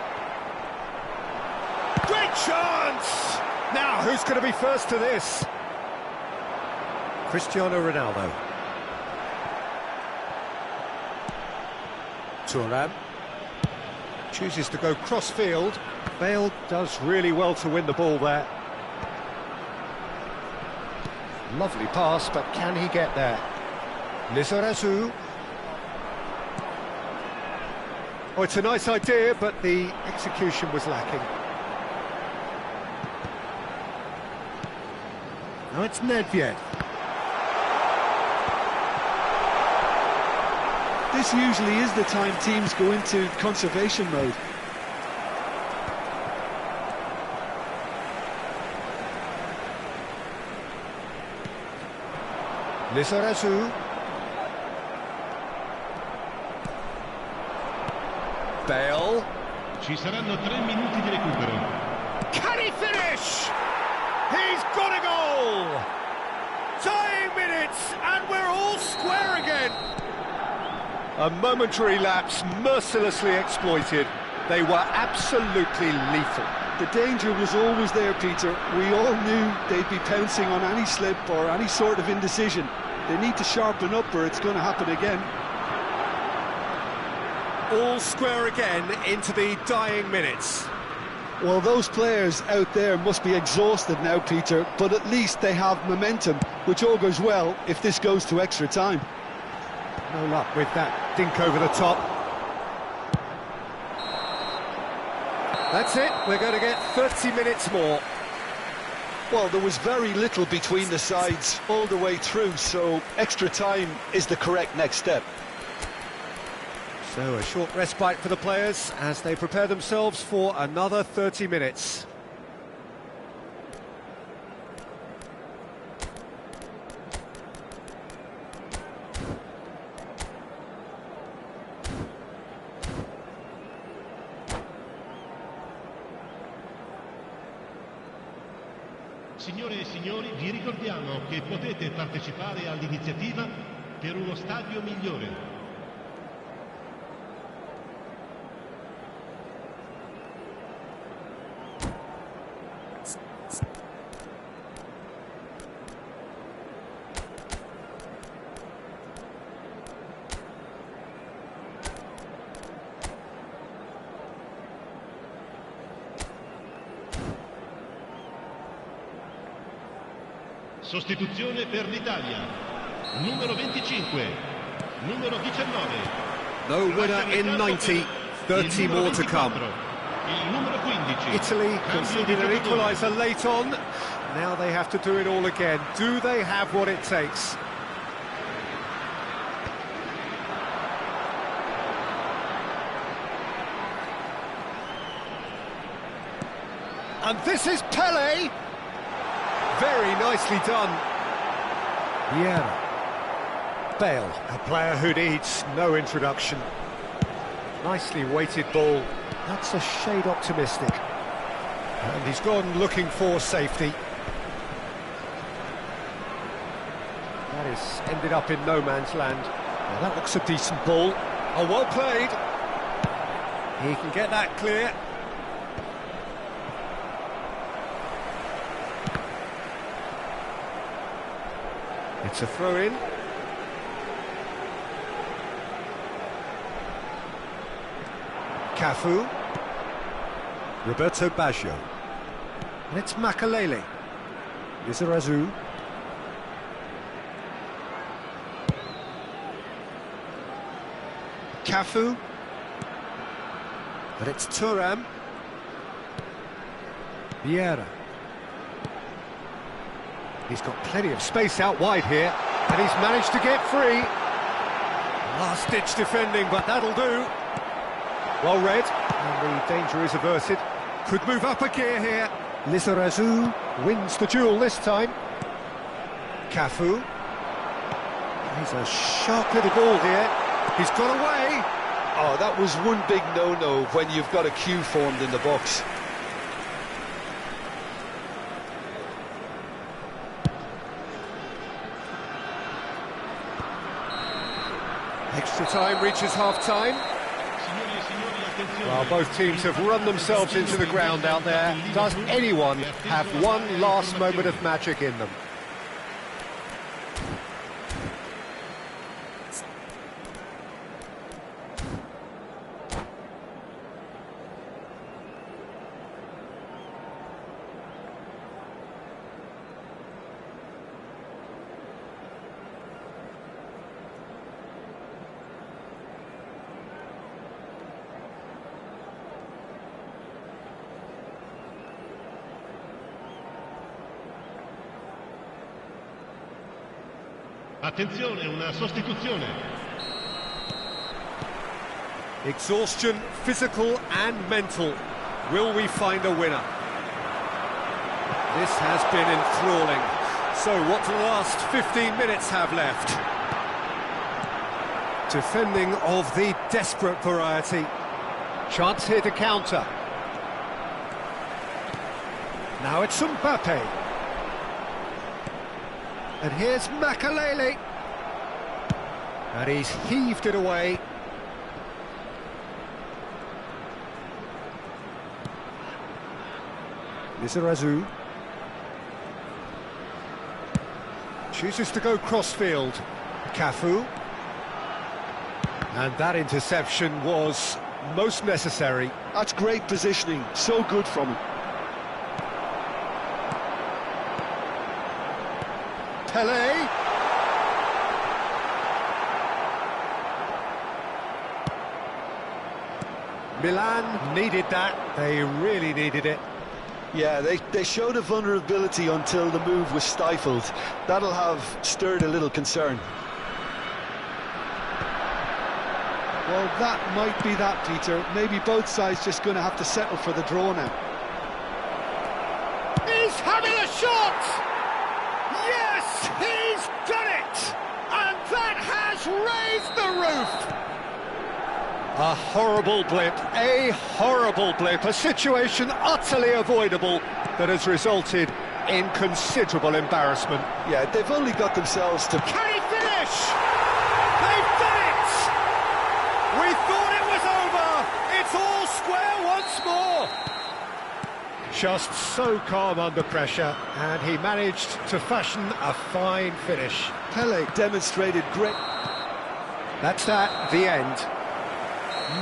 Great chance! Now, who's going to be first to this? Cristiano Ronaldo. Thuram chooses to go cross-field. Bale does really well to win the ball there. Lovely pass, but can he get there? Lizarazu. Oh, it's a nice idea, but the execution was lacking. Now it's Nedved. This usually is the time teams go into conservation mode. Lizarazu. Bale. Ci saranno 3 minuti di recupero. Can he finish? He's got a goal! Tying minutes, and we're all square again. A momentary lapse mercilessly exploited. They were absolutely lethal. The danger was always there, Peter. We all knew they'd be pouncing on any slip or any sort of indecision. They need to sharpen up or it's going to happen again. All square again into the dying minutes. Well, those players out there must be exhausted now, Peter, but at least they have momentum, which augurs well if this goes to extra time. No luck with that dink over the top. That's it, we're going to get 30 minutes more. Well, there was very little between the sides all the way through, so extra time is the correct next step. So a short respite for the players as they prepare themselves for another 30 minutes. Signore e signori, vi ricordiamo che potete partecipare all'iniziativa per uno stadio migliore. Sostituzione per l'Italia. Numero 25, numero 19. No winner in 90, 30 more to come. Il numero 15. Italy conceded an equaliser late on. Now they have to do it all again. Do they have what it takes? And this is Pele. Very nicely done. Vieira. Bale, a player who needs no introduction. Nicely weighted ball. That's a shade optimistic. And he's gone looking for safety. That is ended up in no man's land. Now that looks a decent ball. Oh, well played. He can get that clear. It's a throw-in. Cafu. Roberto Baggio. And it's Makalele. Lizarazu. Cafu. And it's Thuram. Vieira. He's got plenty of space out wide here, and he's managed to get free. Last-ditch defending, but that'll do. Well read, and the danger is averted. Could move up a gear here. Lizarazu wins the duel this time. Cafu. He's a sharp little ball here. He's got away. Oh, that was one big no-no when you've got a queue formed in the box. Extra time reaches half-time. Well, both teams have run themselves into the ground out there. Does anyone have one last moment of magic in them? Attenzione, una sostituzione. Exhaustion, physical and mental. Will we find a winner? This has been enthralling. So what do the last 15 minutes have left? Defending of the desperate variety. Chance here to counter. Now it's Mbappe. And here's Makalele. And he's heaved it away. Lizarazu chooses to go crossfield. Cafu. And that interception was most necessary. That's great positioning, so good from him. Pele. Milan needed that. They really needed it. Yeah, they showed a vulnerability until the move was stifled. That'll have stirred a little concern. Well, that might be that, Peter. Maybe both sides just going to have to settle for the draw now. He's having a shot! Yes, he's done it! And that has raised the roof! A horrible blip, a situation utterly avoidable that has resulted in considerable embarrassment. Yeah, they've only got themselves to... Can he finish? They've done it! We thought it was over! It's all square once more! Just so calm under pressure, and he managed to fashion a fine finish. Pele demonstrated great... That's that, the end.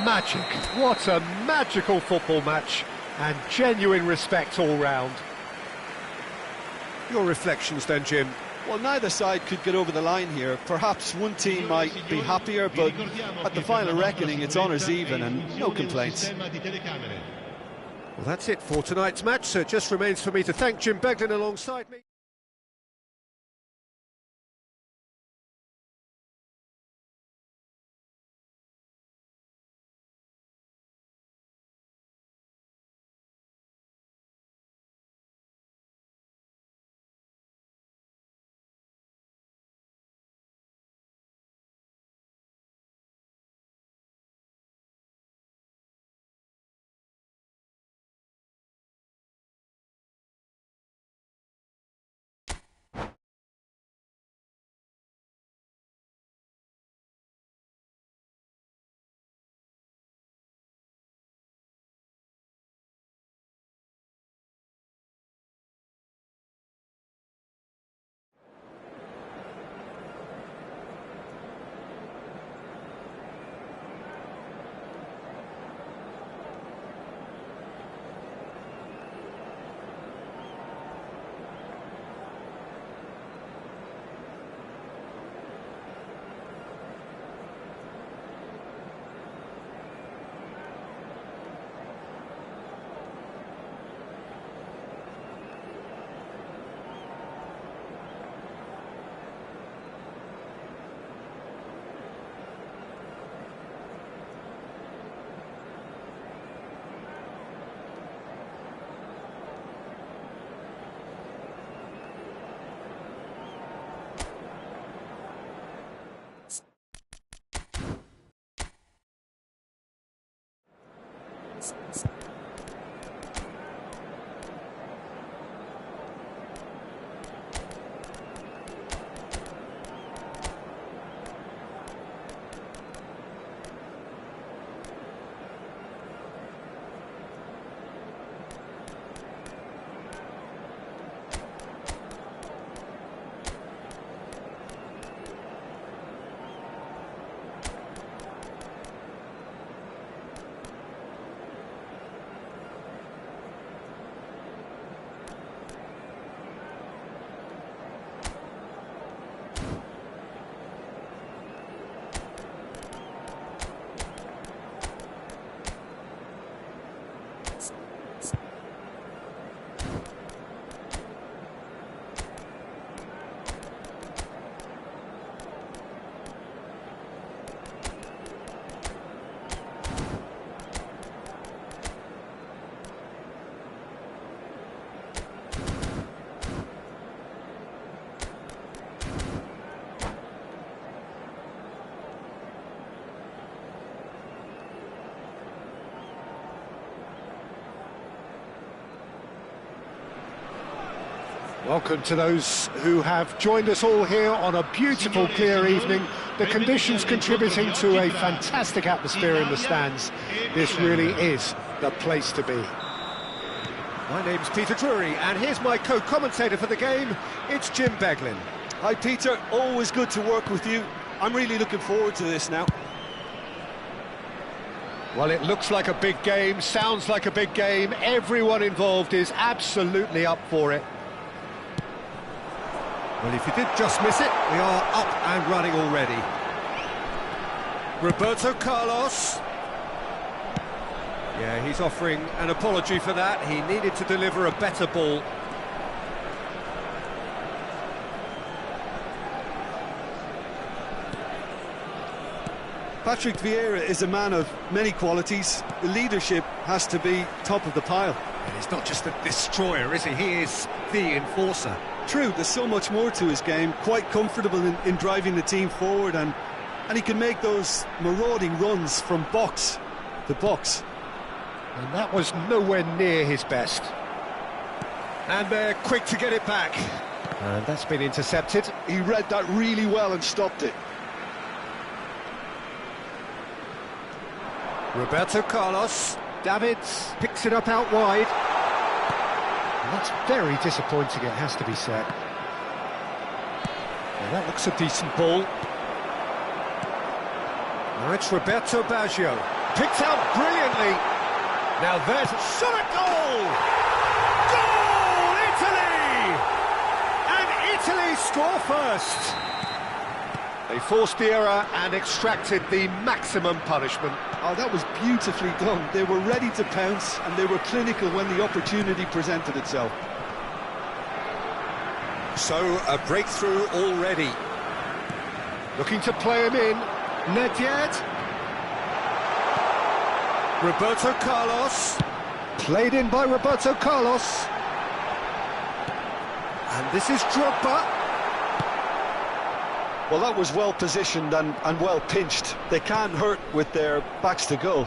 Magic. What a magical football match, and genuine respect all round. Your reflections then, Jim? Well, neither side could get over the line here. Perhaps one team might be happier, but at the final reckoning, it's honours even and no complaints. Well, that's it for tonight's match, so it just remains for me to thank Jim Beglin alongside me. Welcome to those who have joined us all here on a beautiful, clear evening. The conditions contributing to a fantastic atmosphere in the stands. This really is the place to be. My name's Peter Drury, and here's my co-commentator for the game. It's Jim Beglin. Hi Peter, always good to work with you. I'm really looking forward to this now. Well, it looks like a big game, sounds like a big game. Everyone involved is absolutely up for it. Well, if you did just miss it, we are up and running already. Roberto Carlos. Yeah, he's offering an apology for that. He needed to deliver a better ball. Patrick Vieira is a man of many qualities. The leadership has to be top of the pile. And he's not just a destroyer, is he? He is the enforcer. True, there's so much more to his game. Quite comfortable in driving the team forward, and he can make those marauding runs from box to box. And that was nowhere near his best. And they're quick to get it back. And that's been intercepted. He read that really well and stopped it. Roberto Carlos. Davids picks it up out wide. And that's very disappointing, it has to be said. Well, that looks a decent ball. Now it's Roberto Baggio. Picked out brilliantly. Now there's a shot at goal! Goal, Italy! And Italy score first. They forced the error and extracted the maximum punishment. Oh, that was beautifully done. They were ready to pounce and they were clinical when the opportunity presented itself. So, a breakthrough already. Looking to play him in. Nedved. Roberto Carlos. Played in by Roberto Carlos. And this is Drogba. Well, that was well positioned and well pinched. They can't hurt with their backs to goal.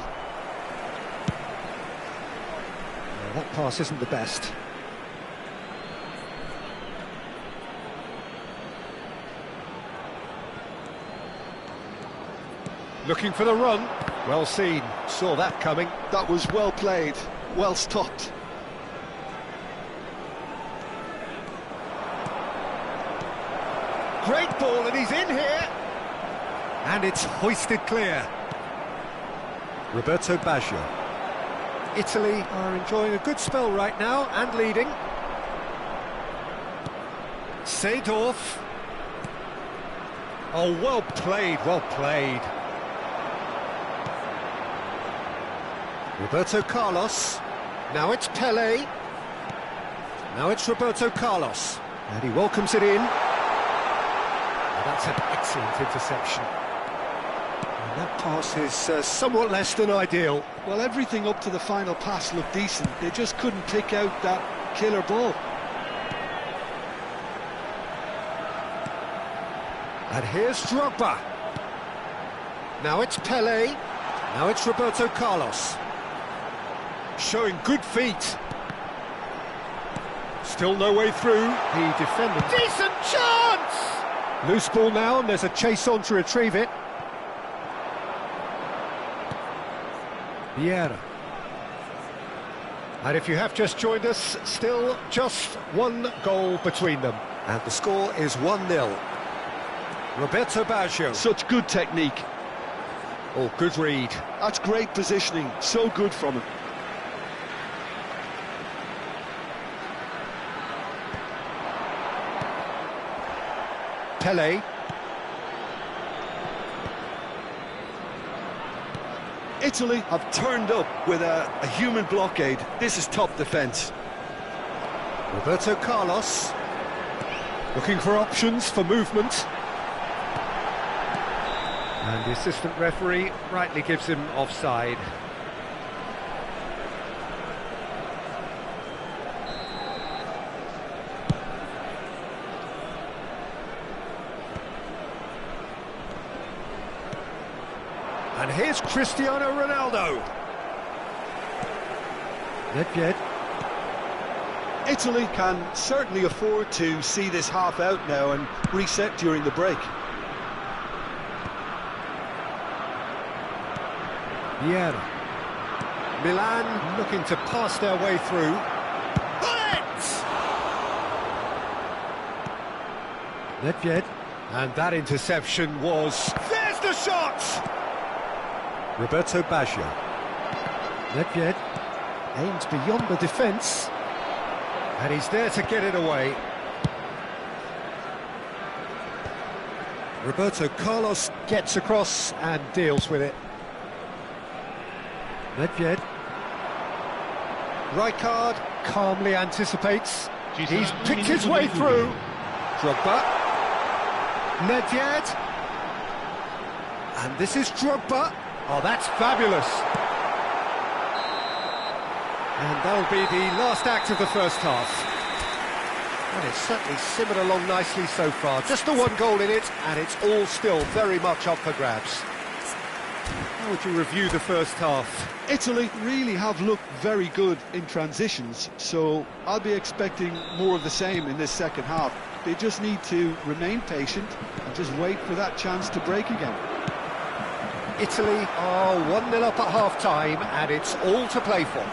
Well, that pass isn't the best. Looking for the run. Well seen. Saw that coming. That was well played, well stopped. Great ball, and he's in here. And it's hoisted clear. Roberto Baggio. Italy are enjoying a good spell right now and leading. Seedorf. Oh, well played, well played. Roberto Carlos. Now it's Pelé. Now it's Roberto Carlos. And he welcomes it in. That's an excellent interception. And that pass is somewhat less than ideal. Well, everything up to the final pass looked decent. They just couldn't pick out that killer ball. And here's Drogba. Now it's Pelé. Now it's Roberto Carlos. Showing good feet. Still no way through. The defender. Decent chance! Loose ball now, and there's a chase on to retrieve it. Vieira. And if you have just joined us, still just one goal between them. And the score is 1-0. Roberto Baggio. Such good technique. Oh, good read. That's great positioning. So good from him. Pelé. Italy have turned up with a human blockade. This is top defence. Roberto Carlos. Looking for options for movement. And the assistant referee rightly gives him offside. And here's Cristiano Ronaldo. Nedved. Italy can certainly afford to see this half out now and reset during the break. Vieira. Milan looking to pass their way through. Nedved. And that interception was... There's the shot! Roberto Baggio. Nedved aims beyond the defence. And he's there to get it away. Roberto Carlos gets across and deals with it. Nedved. Rijkaard calmly anticipates. He's picked his way through. Drogba. Nedved. And this is Drogba. Oh, that's fabulous. And that'll be the last act of the first half. And it's certainly simmered along nicely so far. Just the one goal in it, and it's all still very much up for grabs. How would you review the first half? Italy really have looked very good in transitions, so I'll be expecting more of the same in this second half. They just need to remain patient and just wait for that chance to break again. Italy are 1-0 up at half-time, and it's all to play for.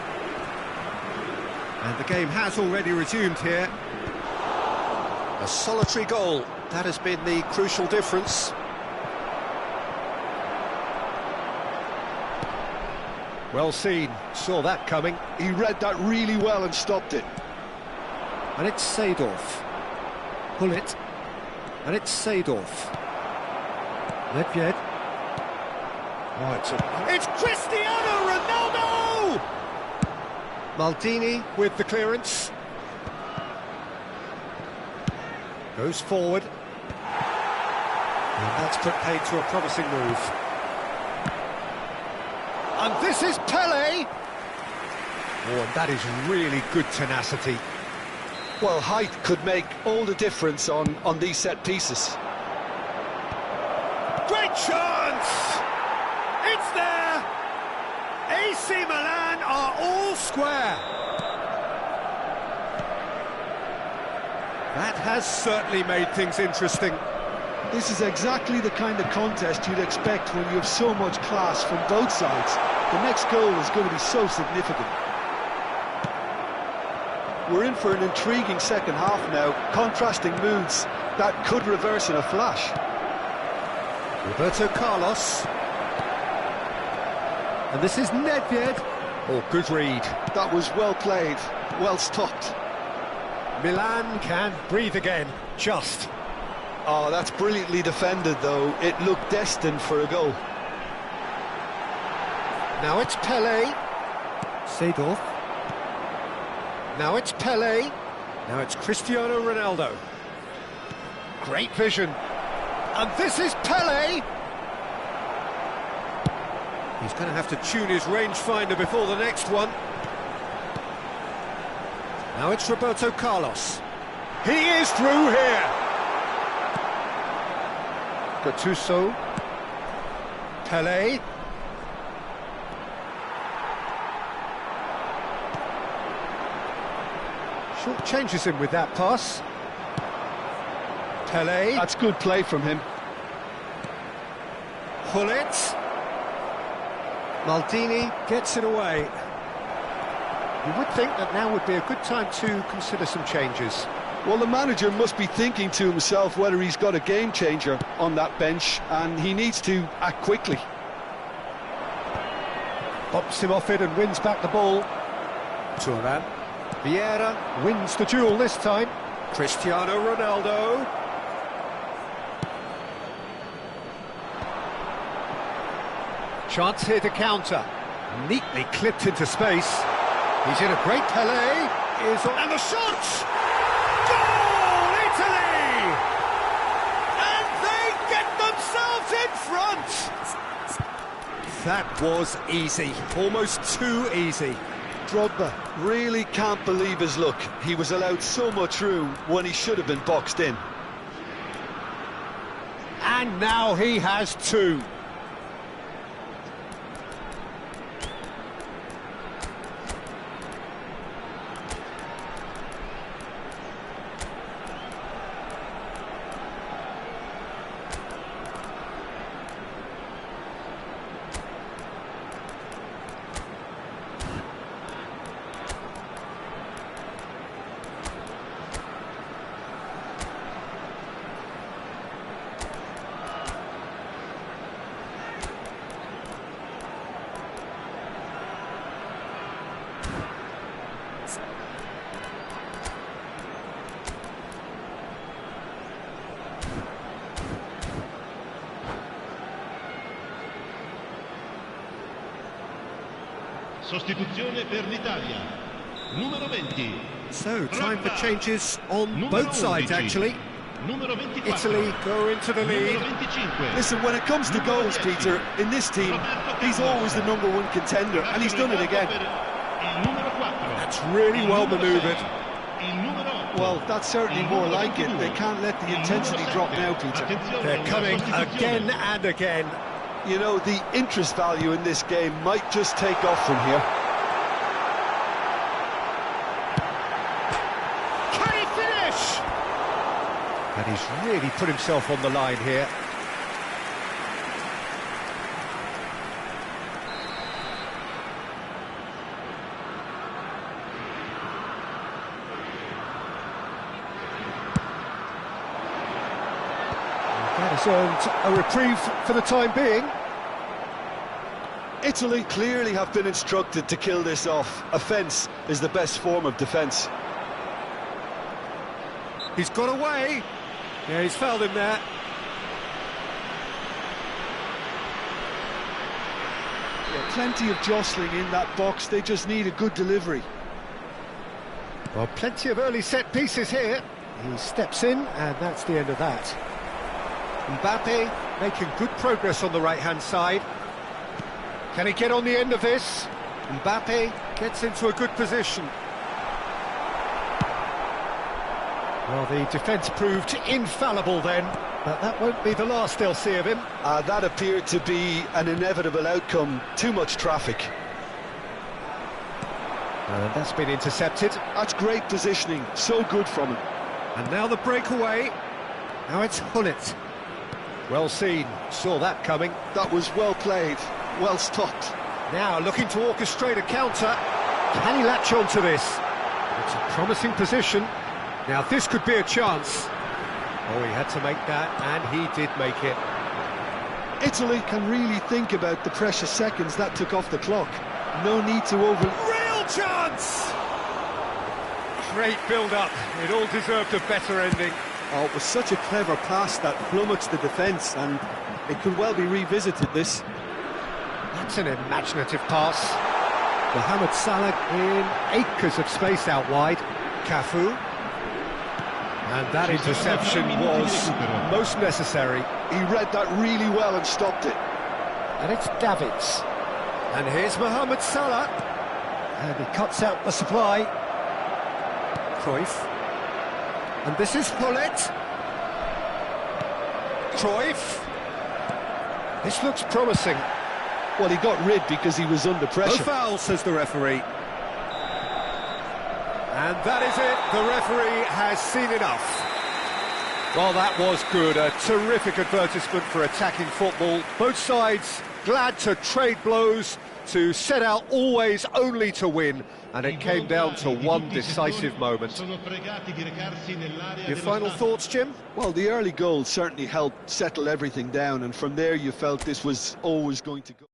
And the game has already resumed here. A solitary goal, that has been the crucial difference. Well seen, saw that coming. He read that really well and stopped it. And it's Seedorf. Pull it. And it's Seedorf. Nedved. Oh, it's Cristiano Ronaldo! Maldini with the clearance. Goes forward. And that's put paid to a promising move. And this is Pele. Oh, and that is really good tenacity. Well, height could make all the difference on these set pieces. Great chance! It's there! AC Milan are all square. That has certainly made things interesting. This is exactly the kind of contest you'd expect when you have so much class from both sides. The next goal is going to be so significant. We're in for an intriguing second half now, contrasting moods that could reverse in a flash. Roberto Carlos. And this is Nedved. Oh, good read. That was well played, well stopped. Milan can breathe again, just. Oh, that's brilliantly defended, though. It looked destined for a goal. Now it's Pele. Seedorf. Now it's Pele. Now it's Cristiano Ronaldo. Great vision. And this is Pele. He's going to have to tune his rangefinder before the next one. Now it's Roberto Carlos. He is through here. Gattuso. Pele. Short changes him with that pass. Pele. That's good play from him. Hullet. Maldini gets it away. You would think that now would be a good time to consider some changes. Well, the manager must be thinking to himself whether he's got a game changer on that bench, and he needs to act quickly. Bumps him off it and wins back the ball. Turan. Vieira wins the duel this time. Cristiano Ronaldo. Chance here to counter. Neatly clipped into space. He's in a great Pele. And the shot! Goal, Italy! And they get themselves in front! That was easy. Almost too easy. Drogba really can't believe his luck. He was allowed so much room when he should have been boxed in. And now he has two. pass. Sostituzione per l'Italia. Numero 20. So, time for changes on both sides, actually. Numero 24. Italy go into the lead. Numero 25. Listen, when it comes to goals, Peter, in this team, he's always the #1 contender, and he's done it again. That's really well manoeuvred. Well, that's certainly more like it. They can't let the intensity drop now, Peter. They're coming again and again. You know, the interest value in this game might just take off from here. Can he finish? And he's really put himself on the line here. That has earned a reprieve for the time being. Italy clearly have been instructed to kill this off. Offence is the best form of defence. He's got away. Yeah, he's fouled him there. Yeah, plenty of jostling in that box. They just need a good delivery. Well, plenty of early set pieces here. He steps in, and that's the end of that. Mbappe making good progress on the right-hand side. Can he get on the end of this? Mbappe gets into a good position. Well, the defence proved infallible then, but that won't be the last they'll see of him. That appeared to be an inevitable outcome. Too much traffic. And that's been intercepted. That's great positioning. So good from him. And now the breakaway. Now it's Hullet. Well seen. Saw that coming. That was well played. Well stopped. Now looking to orchestrate a counter. Can he latch on to this? It's a promising position. Now this could be a chance. Oh, he had to make that, and he did make it. Italy can really think about the precious seconds that took off the clock. No need to Real chance! Great build-up. It all deserved a better ending. Oh, it was such a clever pass that flummoxed the defence, and it could well be revisited, this. That's an imaginative pass. Mohamed Salah in acres of space out wide. Cafu. And that interception was most necessary. He read that really well and stopped it. And it's Davids. And here's Mohamed Salah. And he cuts out the supply. Cruyff. And this is Hullet. Cruyff. This looks promising. Well, he got rid because he was under No pressure. foul, says the referee. And that is it. The referee has seen enough. Well, that was good. A terrific advertisement for attacking football. Both sides glad to trade blows, to set out always only to win. And it came down to one decisive moment. Your final thoughts, Jim? Well, the early goal certainly helped settle everything down, and from there you felt this was always going to go.